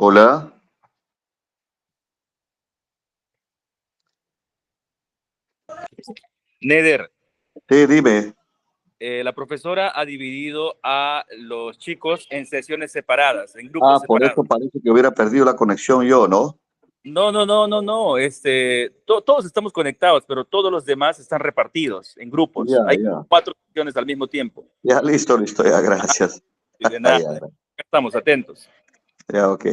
Hola, Neder, sí, dime. la profesora ha dividido a los chicos en sesiones separadas, en grupos Ah, por eso separados. parece que hubiera perdido la conexión yo, ¿no? No, no, no, no, no. Todos estamos conectados, pero todos los demás están repartidos en grupos. Ya, Hay ya. 4 sesiones al mismo tiempo. Ya, listo, listo, ya, gracias. Y de nada, Ya, estamos atentos. ya, ok.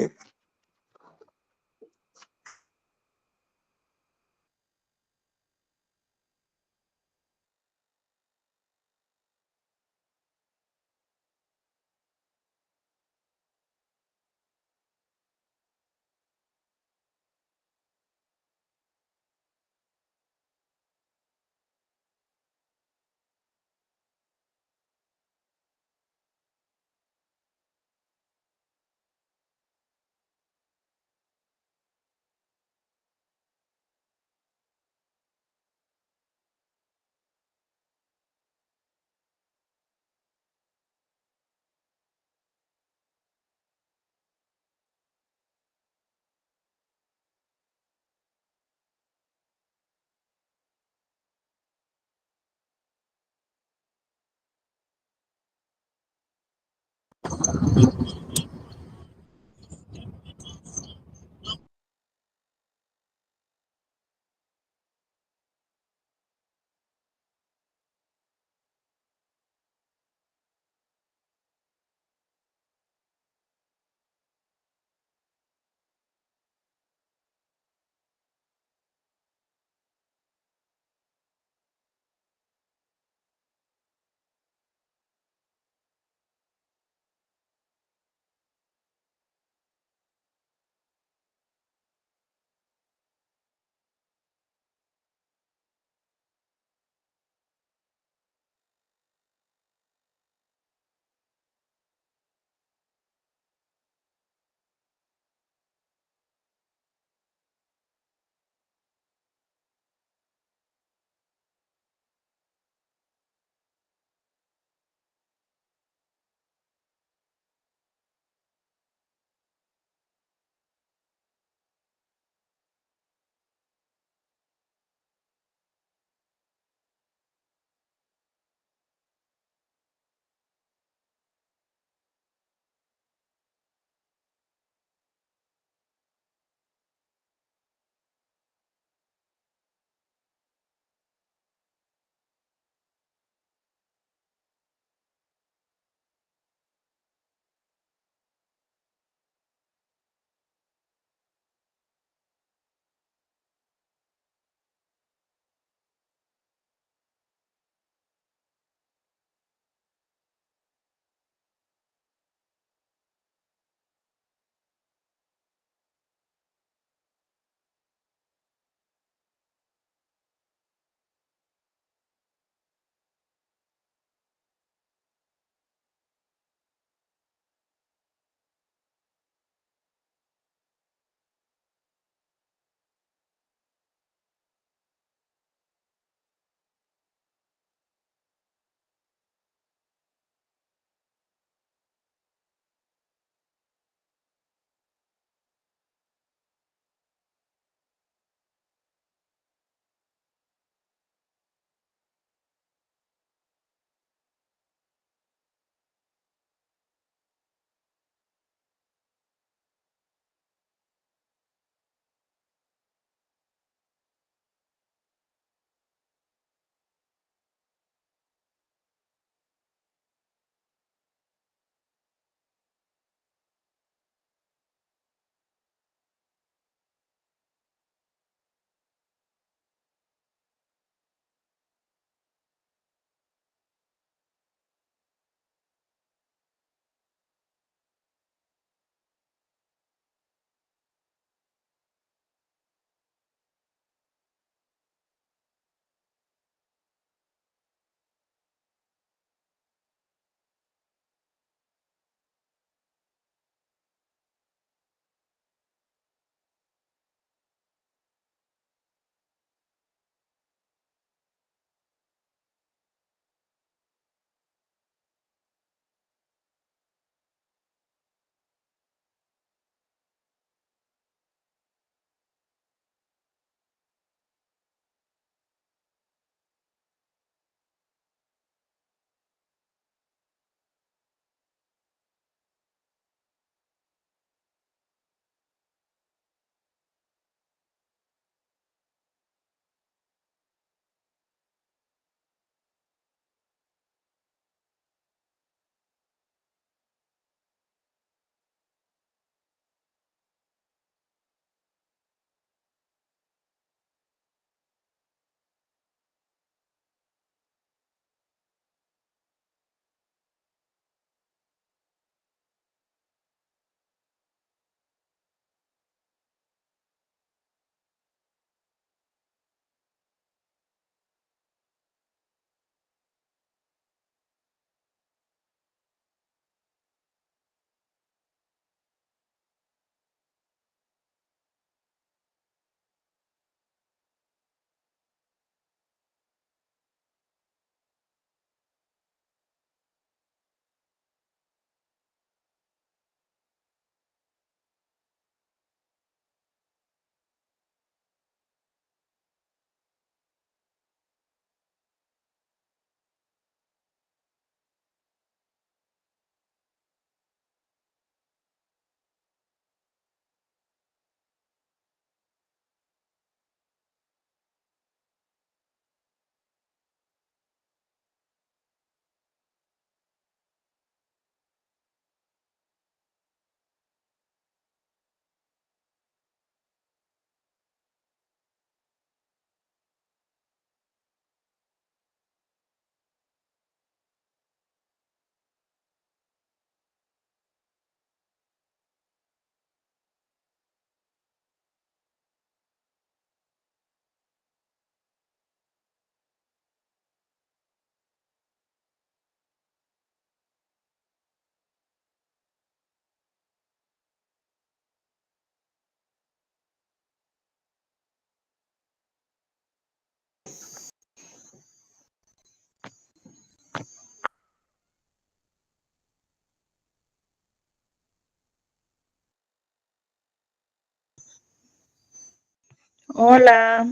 Hola,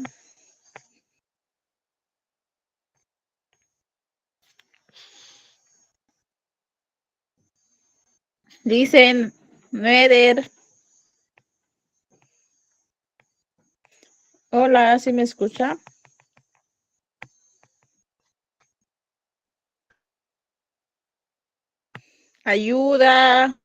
dicen Neder. Hola, ¿sí me escucha? Ayuda.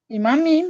Y mami.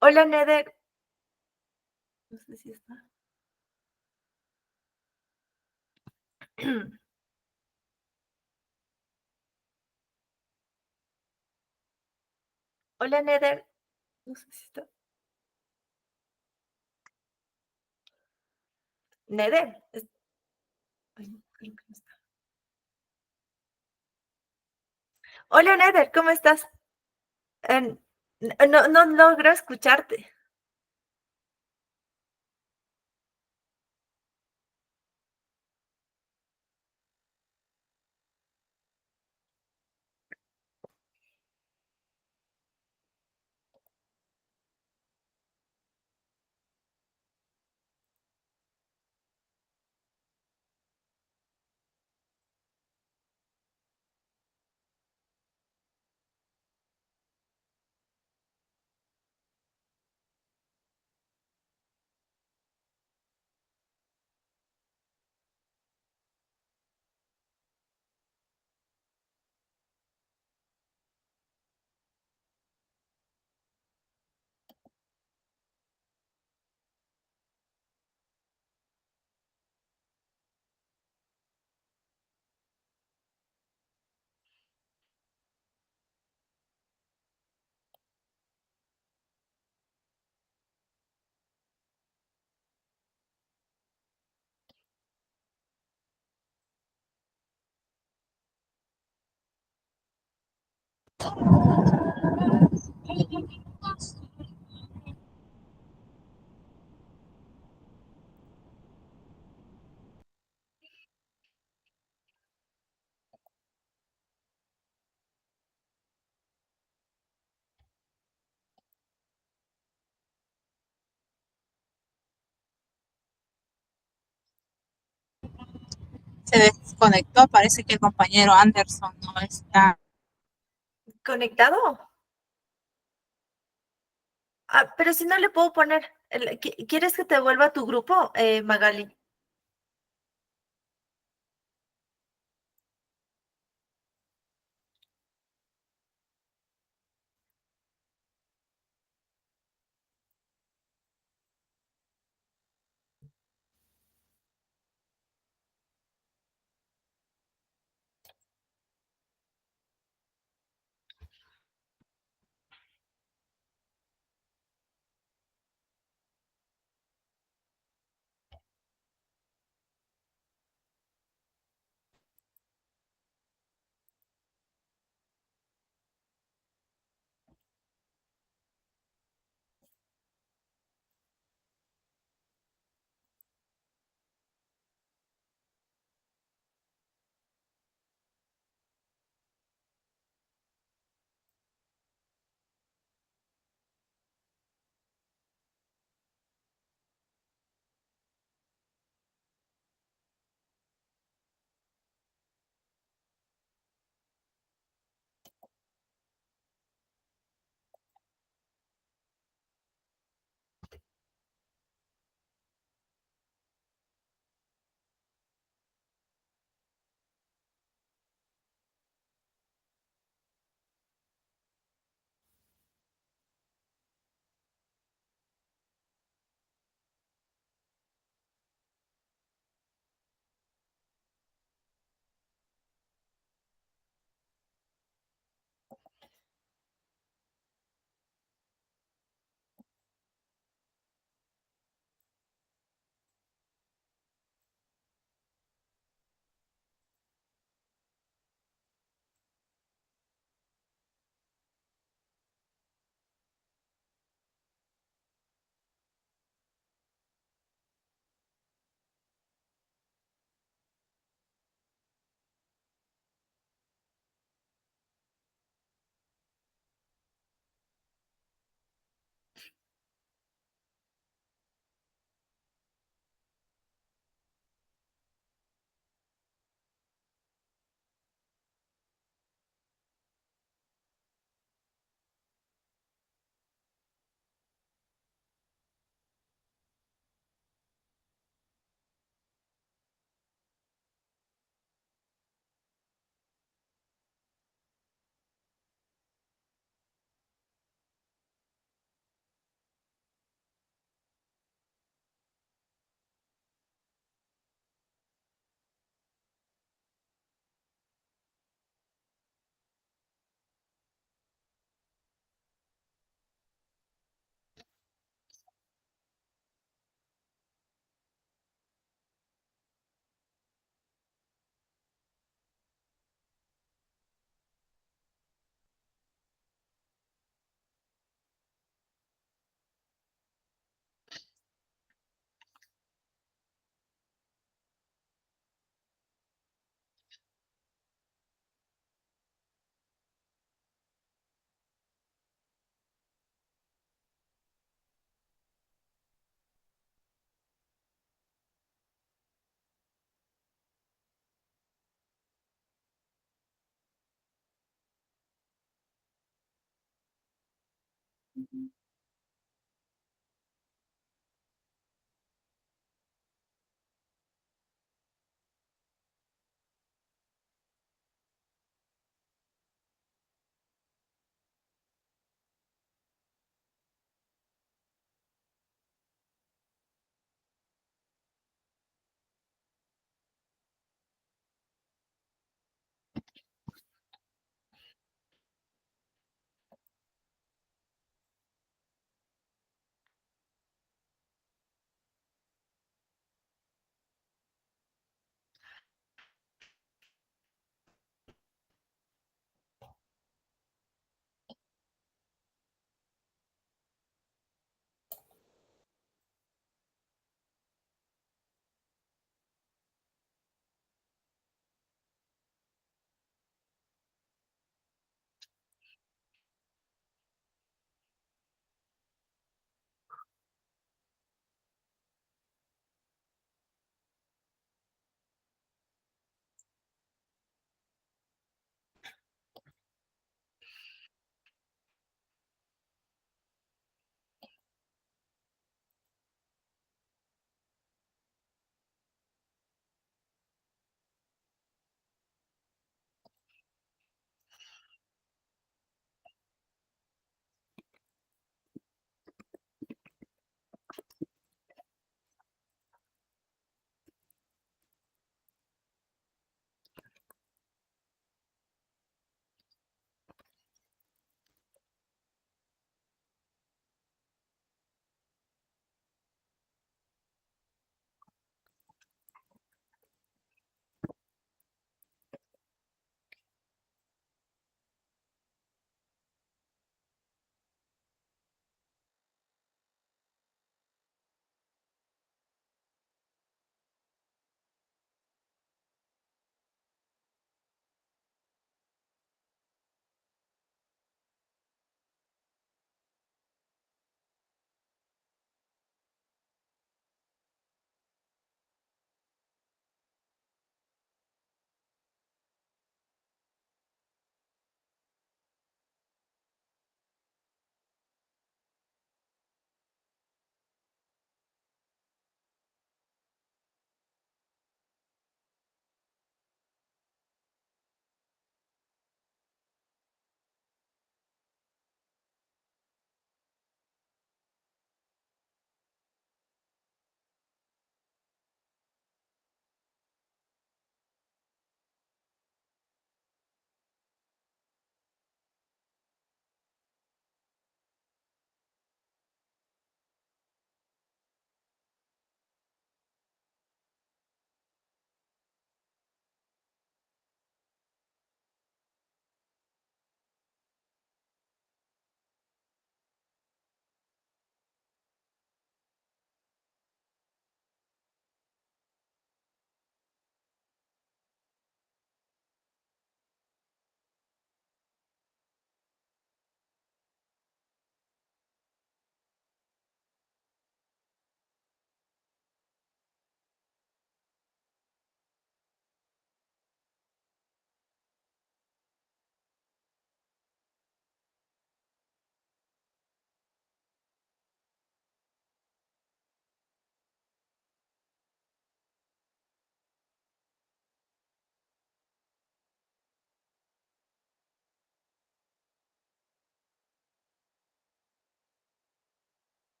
Hola, Neder. No sé si está. Hola, Neder. No sé si está. Neder. Ay, no, creo que no está. Hola, Neder, ¿cómo estás? No logro escucharte. Se desconectó, parece que el compañero Anderson no está. ¿Conectado? Ah, pero si no le puedo poner. ¿Quieres que te vuelva a tu grupo, Magali?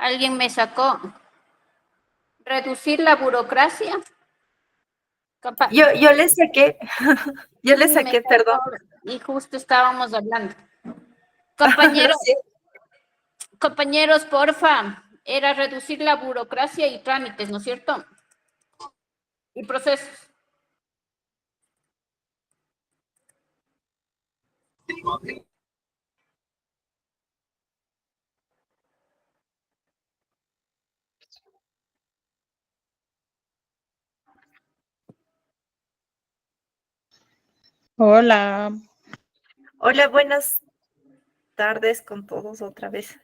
Alguien me sacó. Reducir la burocracia. Yo le saqué, yo le Sí, me saqué, perdón. sacó, y justo estábamos hablando. Compañeros, Sí. compañeros, porfa, era reducir la burocracia y trámites, ¿no es cierto? Y procesos. Hola. Hola, buenas tardes con todos otra vez.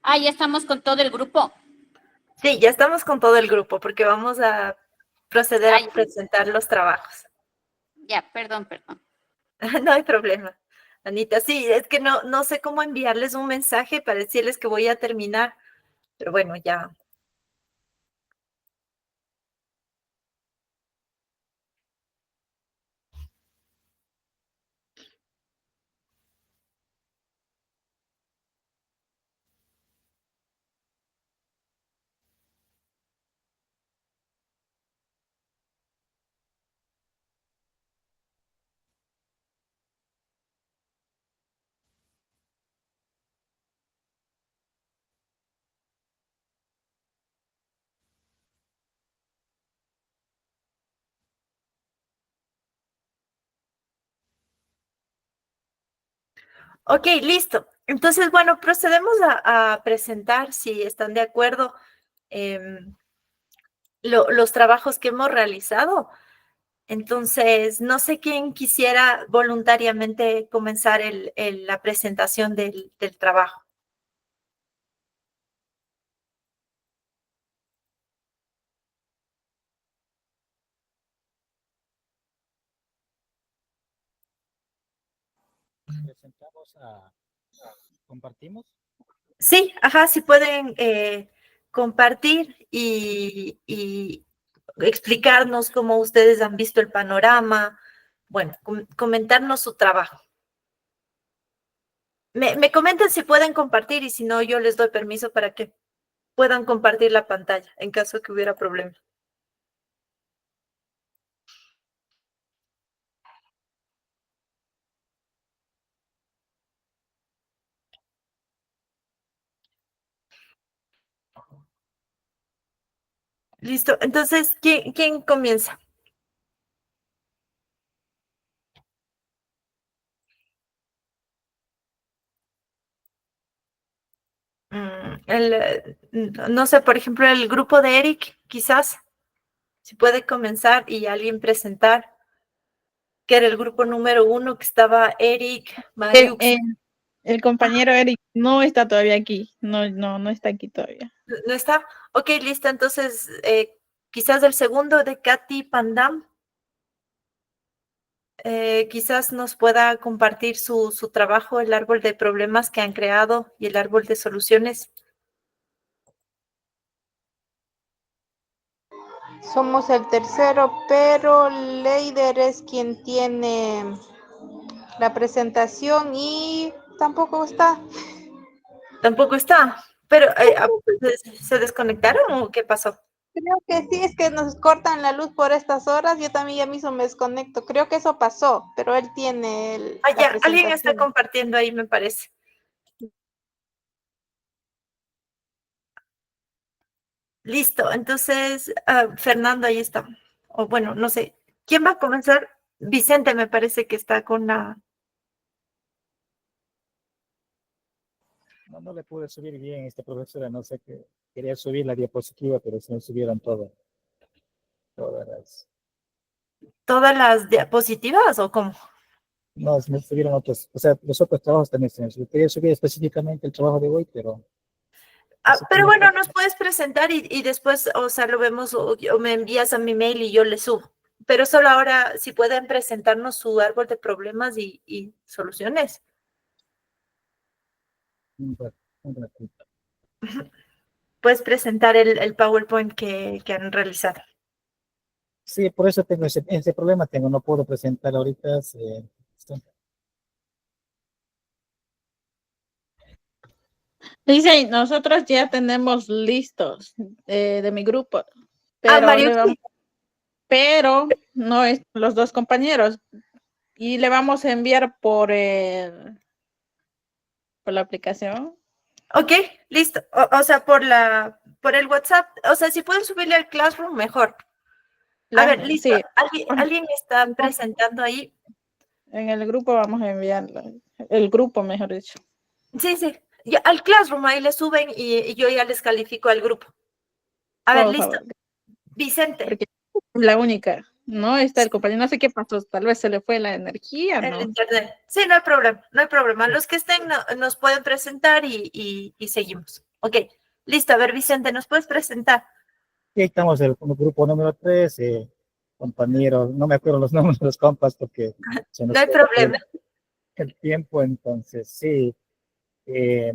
Ah, ya estamos con todo el grupo. Sí, ya estamos con todo el grupo porque vamos a proceder Ay, a presentar los trabajos. ya, perdón. No hay problema, Anita. Sí, es que no sé cómo enviarles un mensaje para decirles que voy a terminar, pero bueno, ya. Ok, listo. Entonces, bueno, procedemos a presentar, si están de acuerdo, los trabajos que hemos realizado. Entonces, no sé quién quisiera voluntariamente comenzar la presentación del trabajo. Presentamos compartimos. Sí, ajá, si pueden compartir y explicarnos cómo ustedes han visto el panorama, bueno, comentarnos su trabajo. Me comentan si pueden compartir y si no, yo les doy permiso para que puedan compartir la pantalla en caso que hubiera problema. Listo, entonces, ¿quién comienza? No sé, por ejemplo, el grupo de Eric, quizás, si puede comenzar y alguien presentar, que era el grupo número 1, que estaba Eric, El, Mariux. el compañero Eric no está todavía aquí. No está aquí todavía. ¿No está? Ok, listo, entonces, quizás el segundo de Katy Pandam, quizás nos pueda compartir su trabajo, el árbol de problemas que han creado y el árbol de soluciones. Somos el tercero, pero Leider es quien tiene la presentación y tampoco está. Tampoco está, pero ¿se desconectaron o qué pasó? Creo que sí, es que nos cortan la luz por estas horas. Yo también ya mismo me desconecto. Creo que eso pasó, pero él tiene Ah, la ya, alguien está presentación. compartiendo ahí, me parece. Listo, entonces, Fernando, ahí está. O bueno, no sé, ¿quién va a comenzar? Vicente me parece que está con la... No le pude subir bien esta profesora, no sé qué. Quería subir la diapositiva, pero se me subieron todas ¿Todas las diapositivas o cómo? no, se me subieron otros, o sea, los otros trabajos también se me subieron. Quería subir específicamente el trabajo de hoy, pero Pero bueno, nos puedes presentar y después, o sea, lo vemos o me envías a mi mail y yo le subo. Pero solo ahora, si pueden presentarnos su árbol de problemas y soluciones. un ratito. Puedes presentar el PowerPoint que han realizado. Sí, por eso tengo ese problema, no puedo presentar ahorita. Dice, nosotros ya tenemos listos de mi grupo, pero Mario, pero no es los dos compañeros y le vamos a enviar por la aplicación. ok, listo. O sea, por el WhatsApp, o sea, si pueden subirle al Classroom, mejor. A ver, listo. Sí, ¿Alguien está presentando ahí? en el grupo vamos a enviarlo, el grupo mejor dicho. Sí, sí. Al Classroom ahí le suben y yo ya les califico al grupo. A ver, Por listo. favor, Vicente, porque es la única. No está el compañero, no sé qué pasó, tal vez se le fue la energía, el ¿no? internet. Sí, no hay problema, no hay problema. Los que estén nos pueden presentar y seguimos. Ok, listo. A ver, Vicente, ¿nos puedes presentar? Y ahí estamos el grupo número 3, compañeros, no me acuerdo los nombres de los compas porque se No nos hay fue problema. el tiempo, entonces sí. Eh,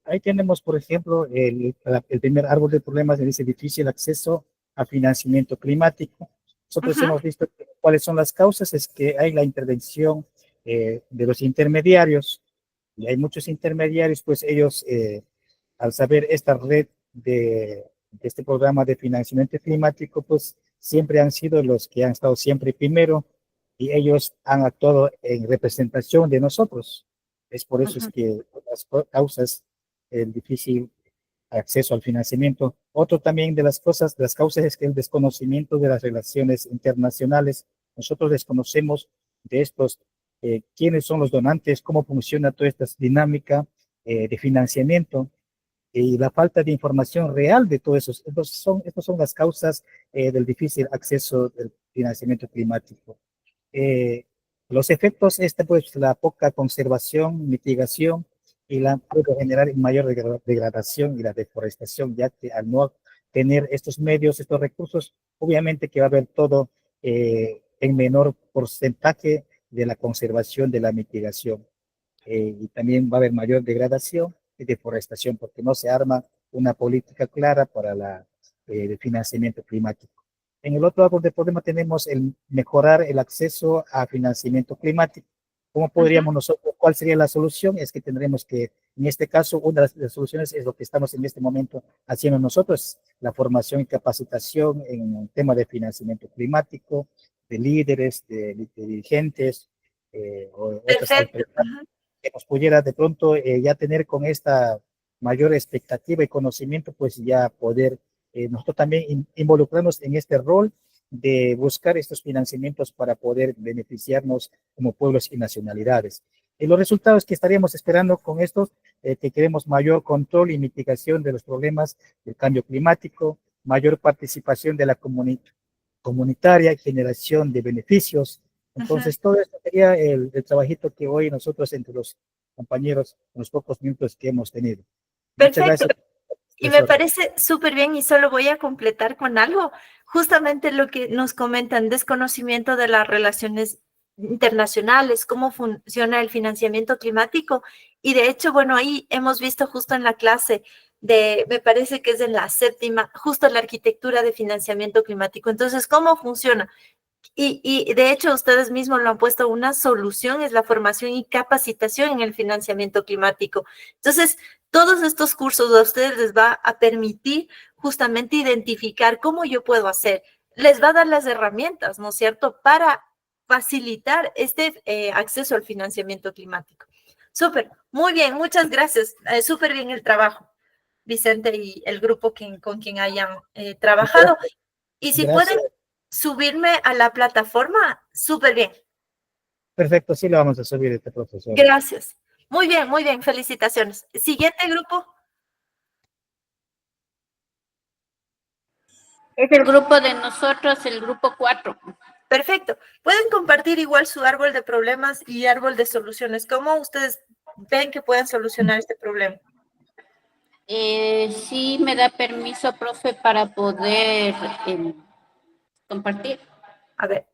Ahí tenemos, por ejemplo, el primer árbol de problemas, que dice difícil acceso a financiamiento climático. Nosotros Ujú, hemos visto cuáles son las causas, es que hay la intervención de los intermediarios, y hay muchos intermediarios, pues ellos, al saber esta red de este programa de financiamiento climático, pues siempre han sido los que han estado siempre primero, y ellos han actuado en representación de nosotros. Es por eso es ujú. que las causas, el difícil acceso al financiamiento. Otro también de las cosas, de las causas es que el desconocimiento de las relaciones internacionales. Nosotros desconocemos de estos, quiénes son los donantes, cómo funciona toda esta dinámica de financiamiento y la falta de información real de todo eso. Estas son las causas del difícil acceso del financiamiento climático. Eh, los efectos, pues la poca conservación, mitigación y la puede generar mayor degradación y la deforestación, ya que al no tener estos medios, estos recursos, obviamente que va a haber todo en menor porcentaje de la conservación, de la mitigación. Y también va a haber mayor degradación y deforestación porque no se arma una política clara para el financiamiento climático. En el otro árbol de problema tenemos el mejorar el acceso a financiamiento climático. ¿Cómo podríamos nosotros, cuál sería la solución? Es que tendremos que, en este caso, una de las soluciones es lo que estamos en este momento haciendo nosotros, la formación y capacitación en el tema de financiamiento climático, de líderes, de dirigentes, o otras Perfecto. autoridades que nos pudiera de pronto ya tener con esta mayor expectativa y conocimiento, pues ya poder nosotros también involucrarnos en este rol de buscar estos financiamientos para poder beneficiarnos como pueblos y nacionalidades. Y los resultados que estaríamos esperando con estos, que queremos mayor control y mitigación de los problemas del cambio climático, mayor participación de la comunitaria, generación de beneficios. Entonces, todo esto sería el trabajito que hoy nosotros entre los compañeros, en los pocos minutos que hemos tenido. Muchas Perfecto. gracias. Y me parece súper bien y solo voy a completar con algo, justamente lo que nos comentan, desconocimiento de las relaciones internacionales, cómo funciona el financiamiento climático. Y de hecho, bueno, ahí hemos visto justo en la clase me parece que es en la séptima, justo la arquitectura de financiamiento climático. Entonces, ¿cómo funciona? Y de hecho, ustedes mismos lo han puesto, una solución es la formación y capacitación en el financiamiento climático. Entonces, todos estos cursos a ustedes les va a permitir justamente identificar cómo yo puedo hacer. Les va a dar las herramientas, ¿no es cierto?, para facilitar este acceso al financiamiento climático. Súper, muy bien, muchas gracias. Súper bien el trabajo, Vicente y el grupo con quien hayan trabajado. Y si Gracias. pueden subirme a la plataforma, súper bien. Perfecto, sí lo vamos a subir este profesor. Gracias. Muy bien, felicitaciones. Siguiente grupo. Es el grupo de nosotros, el grupo 4. Perfecto. Pueden compartir igual su árbol de problemas y árbol de soluciones. ¿Cómo ustedes ven que pueden solucionar este problema? Sí me da permiso, profe, para poder compartir. A ver.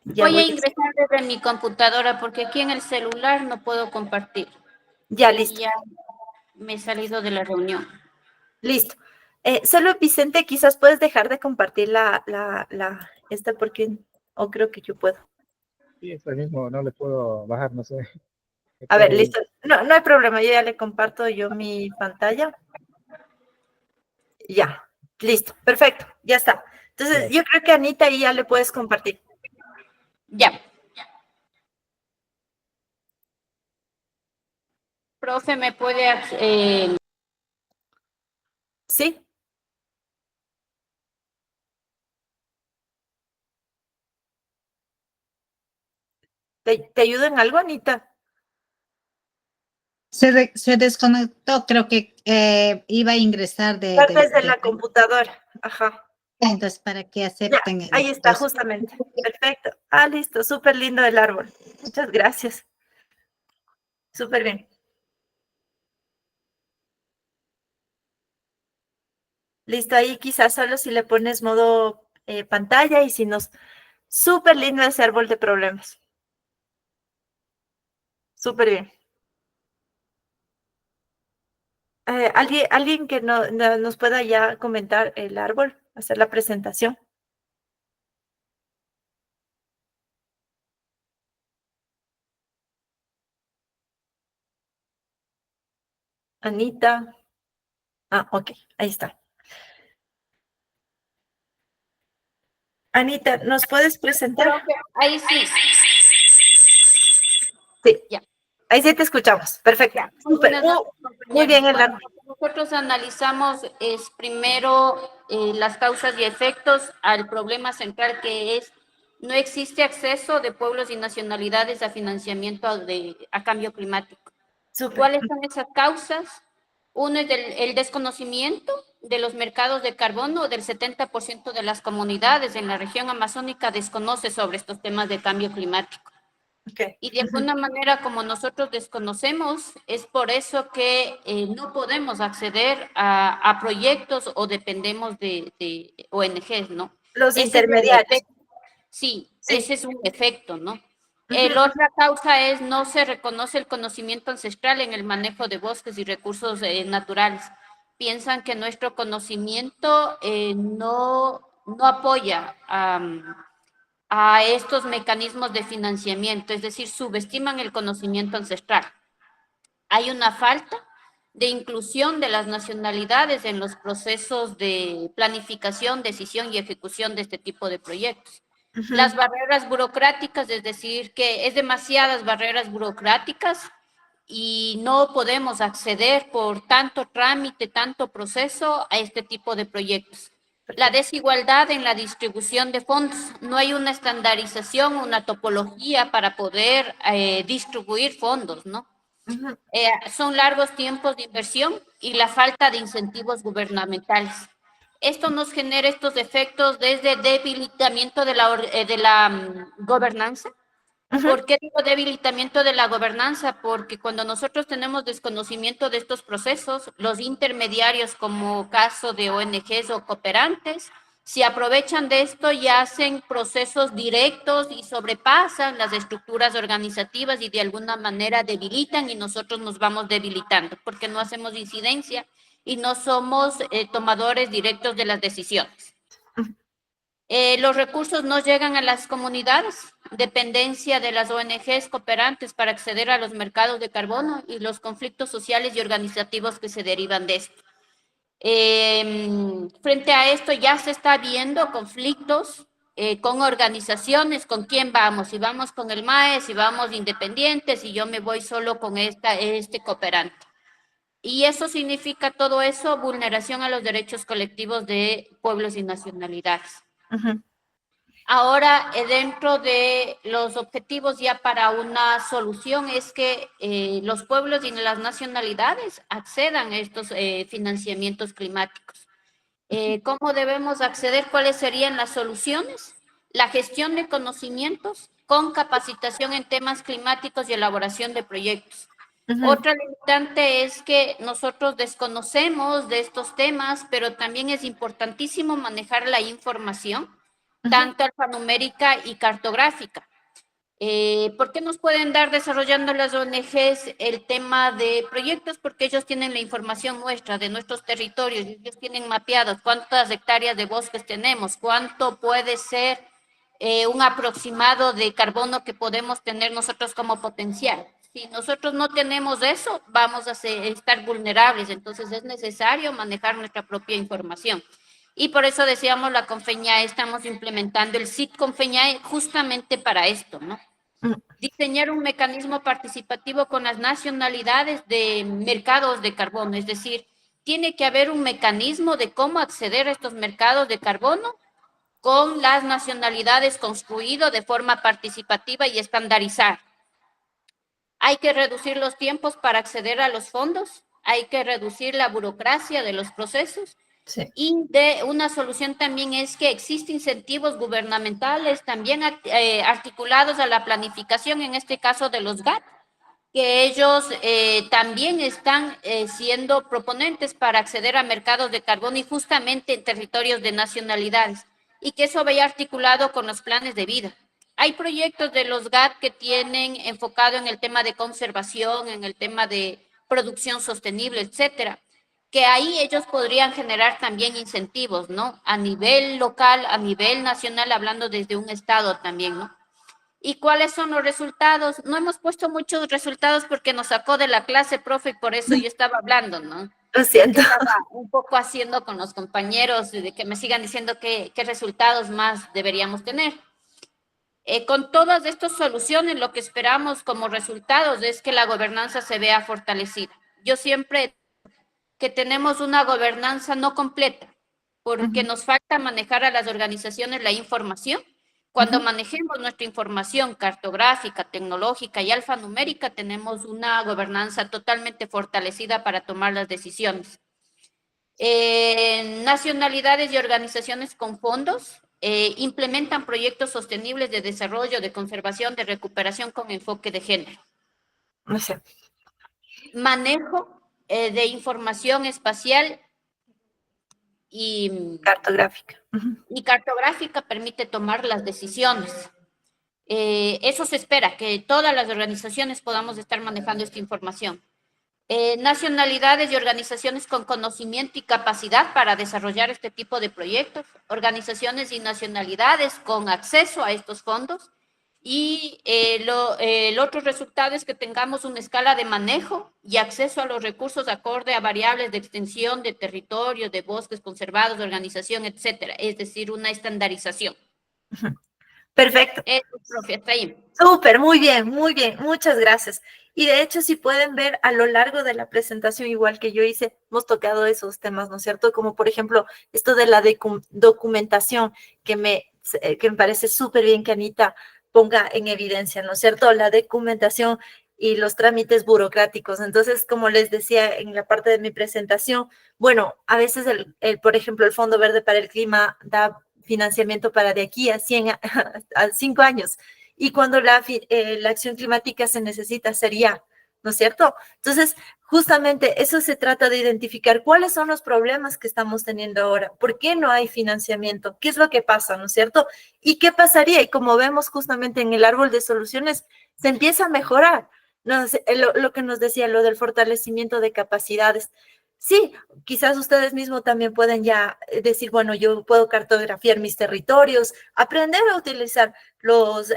Ya Voy a voy. ingresar desde mi computadora porque aquí en el celular no puedo compartir. Ya, listo. Ya me he salido de la reunión. Listo. Solo Vicente, quizás puedes dejar de compartir esta porque, o creo que yo puedo. Sí, es el mismo, no le puedo bajar, no sé. A ver, listo. No, no hay problema, yo ya le comparto yo mi pantalla. Ya, listo, perfecto, ya está. Entonces, yo creo que Anita ahí ya le puedes compartir. Ya. Profe, ¿me puede ¿Sí? ¿Te ayudo en algo, Anita? Se desconectó, creo que iba a ingresar Desde la computadora, ajá. entonces para que Ya, acepten ahí está, justamente. Perfecto. Ah, listo, súper lindo el árbol. Muchas gracias. Súper bien. Listo, ahí quizás solo si le pones modo pantalla y si nos... Súper lindo ese árbol de problemas. Súper bien. ¿Alguien que nos pueda ya comentar el árbol, hacer la presentación? Anita. Ah, ok, ahí está. Anita, ¿nos puedes presentar? Ahí sí. Sí. Ya. Ahí sí te escuchamos. Perfecto. Muy Súper. buenas noches, Muy bien el Bueno, árbol. nosotros analizamos primero las causas y efectos al problema central que es no existe acceso de pueblos y nacionalidades a financiamiento a cambio climático. Súper. ¿Cuáles son esas causas? Uno es el desconocimiento de los mercados de carbono. Del 70% de las comunidades en la región amazónica desconoce sobre estos temas de cambio climático. Okay. Y de alguna manera, como nosotros desconocemos, es por eso que no podemos acceder a proyectos o dependemos de ONGs, ¿no? Los Ese es el intermediarios. efecto. Sí, ese es un efecto, ¿no? La otra causa es no se reconoce el conocimiento ancestral en el manejo de bosques y recursos naturales. Piensan que nuestro conocimiento no apoya a estos mecanismos de financiamiento, es decir, subestiman el conocimiento ancestral. Hay una falta de inclusión de las nacionalidades en los procesos de planificación, decisión y ejecución de este tipo de proyectos. Las barreras burocráticas, es decir, que es demasiadas barreras burocráticas y no podemos acceder por tanto trámite, tanto proceso a este tipo de proyectos. La desigualdad en la distribución de fondos. No hay una estandarización, una topología para poder distribuir fondos, ¿no? Son largos tiempos de inversión y la falta de incentivos gubernamentales. Esto nos genera estos efectos desde debilitamiento de la gobernanza. ¿Por qué digo debilitamiento de la gobernanza? Porque cuando nosotros tenemos desconocimiento de estos procesos, los intermediarios, como caso de ONGs o cooperantes, se aprovechan de esto y hacen procesos directos y sobrepasan las estructuras organizativas y de alguna manera debilitan y nosotros nos vamos debilitando porque no hacemos incidencia y no somos tomadores directos de las decisiones. Los recursos no llegan a las comunidades, dependencia de las ONGs cooperantes para acceder a los mercados de carbono y los conflictos sociales y organizativos que se derivan de esto. Frente a esto ya se está viendo conflictos con organizaciones, con quién vamos, si vamos con el MAE, si vamos independientes, si yo me voy solo con este cooperante. Y eso significa todo eso, vulneración a los derechos colectivos de pueblos y nacionalidades. Ahora, dentro de los objetivos ya para una solución es que los pueblos y las nacionalidades accedan a estos financiamientos climáticos. ¿Cómo debemos acceder? ¿Cuáles serían las soluciones? La gestión de conocimientos con capacitación en temas climáticos y elaboración de proyectos. Otra limitante es que nosotros desconocemos de estos temas, pero también es importantísimo manejar la información, tanto alfanumérica y cartográfica. ¿Por qué nos pueden dar desarrollando las ONGs el tema de proyectos? Porque ellos tienen la información nuestra, de nuestros territorios, ellos tienen mapeados cuántas hectáreas de bosques tenemos, cuánto puede ser un aproximado de carbono que podemos tener nosotros como potencial. Si nosotros no tenemos eso, vamos a estar vulnerables. Entonces es necesario manejar nuestra propia información. Y por eso decíamos la Confeñae, estamos implementando el CIT Confeñae justamente para esto, ¿no? Diseñar un mecanismo participativo con las nacionalidades de mercados de carbono, es decir, tiene que haber un mecanismo de cómo acceder a estos mercados de carbono con las nacionalidades construido de forma participativa y estandarizar. Hay que reducir los tiempos para acceder a los fondos, hay que reducir la burocracia de los procesos. Sí. Y de una solución también es que existen incentivos gubernamentales también articulados a la planificación, en este caso de los GAT, que ellos también están siendo proponentes para acceder a mercados de carbono y justamente en territorios de nacionalidades, y que eso vaya articulado con los planes de vida. Hay proyectos de los GAT que tienen enfocado en el tema de conservación, en el tema de producción sostenible, etcétera, que ahí ellos podrían generar también incentivos, ¿no? A nivel local, a nivel nacional, hablando desde un estado también, ¿no? ¿Y cuáles son los resultados? No hemos puesto muchos resultados porque nos sacó de la clase, profe, y por eso yo estaba hablando, ¿no? Lo siento. Estaba un poco haciendo con los compañeros de que me sigan diciendo qué resultados más deberíamos tener. Con todas estas soluciones, lo que esperamos como resultados es que la gobernanza se vea fortalecida. Yo siempre que tenemos una gobernanza no completa, porque nos falta manejar a las organizaciones la información. Cuando manejemos nuestra información cartográfica, tecnológica y alfanumérica, tenemos una gobernanza totalmente fortalecida para tomar las decisiones. Nacionalidades y organizaciones con fondos implementan proyectos sostenibles de desarrollo, de conservación, de recuperación con enfoque de género. No sé. Manejo de información espacial y Cartográfica. y cartográfica permite tomar las decisiones. Eso se espera, que todas las organizaciones podamos estar manejando esta información. Nacionalidades y organizaciones con conocimiento y capacidad para desarrollar este tipo de proyectos, organizaciones y nacionalidades con acceso a estos fondos, y el otro resultado es que tengamos una escala de manejo y acceso a los recursos acorde a variables de extensión, de territorio, de bosques conservados, de organización, etcétera. Es decir, una estandarización. Perfecto. Eso, profe, hasta ahí. Súper, muy bien, muchas gracias. Y de hecho, si pueden ver a lo largo de la presentación, igual que yo hice, hemos tocado esos temas, ¿no es cierto? Como por ejemplo, esto de la documentación, que me parece súper bien que Anita ponga en evidencia, ¿no es cierto? La documentación y los trámites burocráticos. Entonces, como les decía en la parte de mi presentación, bueno, a veces, por ejemplo, el Fondo Verde para el Clima da financiamiento para de aquí a 5 años. Y cuando la acción climática se necesita hacer ya, ¿no es cierto? Entonces, justamente eso se trata de identificar cuáles son los problemas que estamos teniendo ahora, por qué no hay financiamiento, qué es lo que pasa, ¿no es cierto? Y qué pasaría, y como vemos justamente en el árbol de soluciones, se empieza a mejorar, ¿no? Lo que nos decía, lo del fortalecimiento de capacidades. Sí, quizás ustedes mismos también pueden ya decir, bueno, yo puedo cartografiar mis territorios, aprender a utilizar los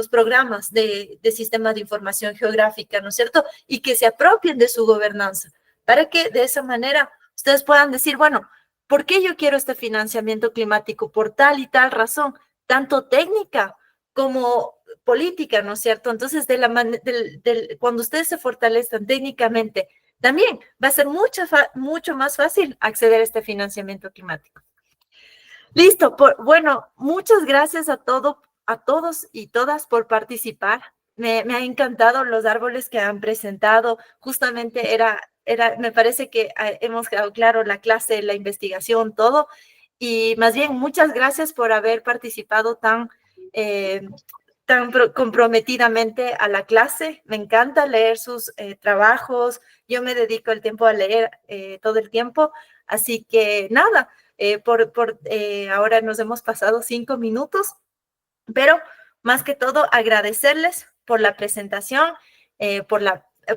programas de sistema de información geográfica, ¿no es cierto? Y que se apropien de su gobernanza, para que de esa manera ustedes puedan decir, bueno, ¿por qué yo quiero este financiamiento climático? Por tal y tal razón, tanto técnica como política, ¿no es cierto? Entonces, cuando ustedes se fortalezcan técnicamente, también va a ser mucho más fácil acceder a este financiamiento climático. Listo. Bueno, muchas gracias a todos y todas por participar. Me ha encantado los árboles que han presentado. Justamente me parece que hemos quedado claro la clase, la investigación, todo. Y más bien, muchas gracias por haber participado tan comprometidamente a la clase. Me encanta leer sus trabajos. Yo me dedico el tiempo a leer todo el tiempo. Así que nada, ahora nos hemos pasado 5 minutos, pero más que todo agradecerles por la presentación,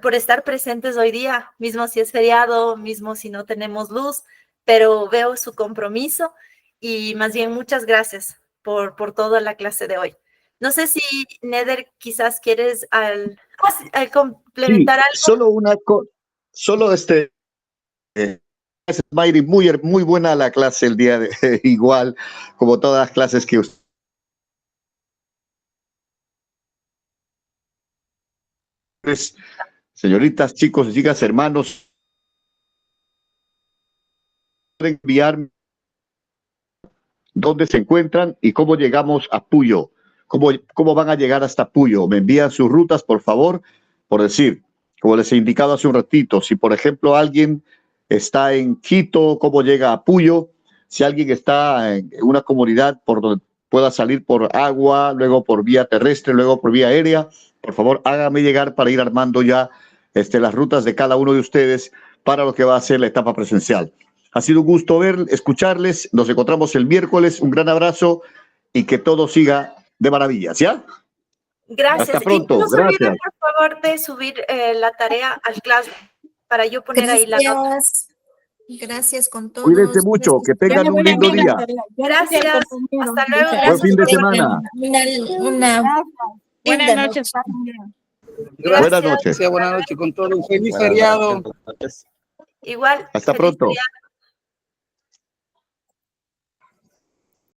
por estar presentes hoy día, mismo si es feriado, mismo si no tenemos luz, pero veo su compromiso y más bien muchas gracias por toda la clase de hoy. No sé si, Neder, quizás quieres complementar algo. Solo Mayri, muy buena la clase el día de igual, como todas las clases que usted. Señoritas, chicos, chicas, hermanos, enviar dónde se encuentran y cómo llegamos a Puyo. ¿Cómo van a llegar hasta Puyo? Me envían sus rutas, por favor, por decir, como les he indicado hace un ratito, si por ejemplo alguien está en Quito, ¿cómo llega a Puyo? Si alguien está en una comunidad por donde pueda salir por agua, luego por vía terrestre, luego por vía aérea, por favor, hágame llegar para ir armando ya las rutas de cada uno de ustedes para lo que va a ser la etapa presencial. Ha sido un gusto escucharles. Nos encontramos el miércoles. Un gran abrazo y que todo siga de maravillas, ¿ya? Gracias. Hasta pronto. Y no se olviden, Gracias. por favor, de subir la tarea al Classroom para yo poner ahí la nota. Gracias con todos. Cuídense mucho. Que tengan un lindo día. Gracias. Hasta luego. Buen fin de semana. Buenas noches. Buenas noches. Buenas noches con todos. Un feliz feriado. Igual. Hasta feliz pronto. feriado.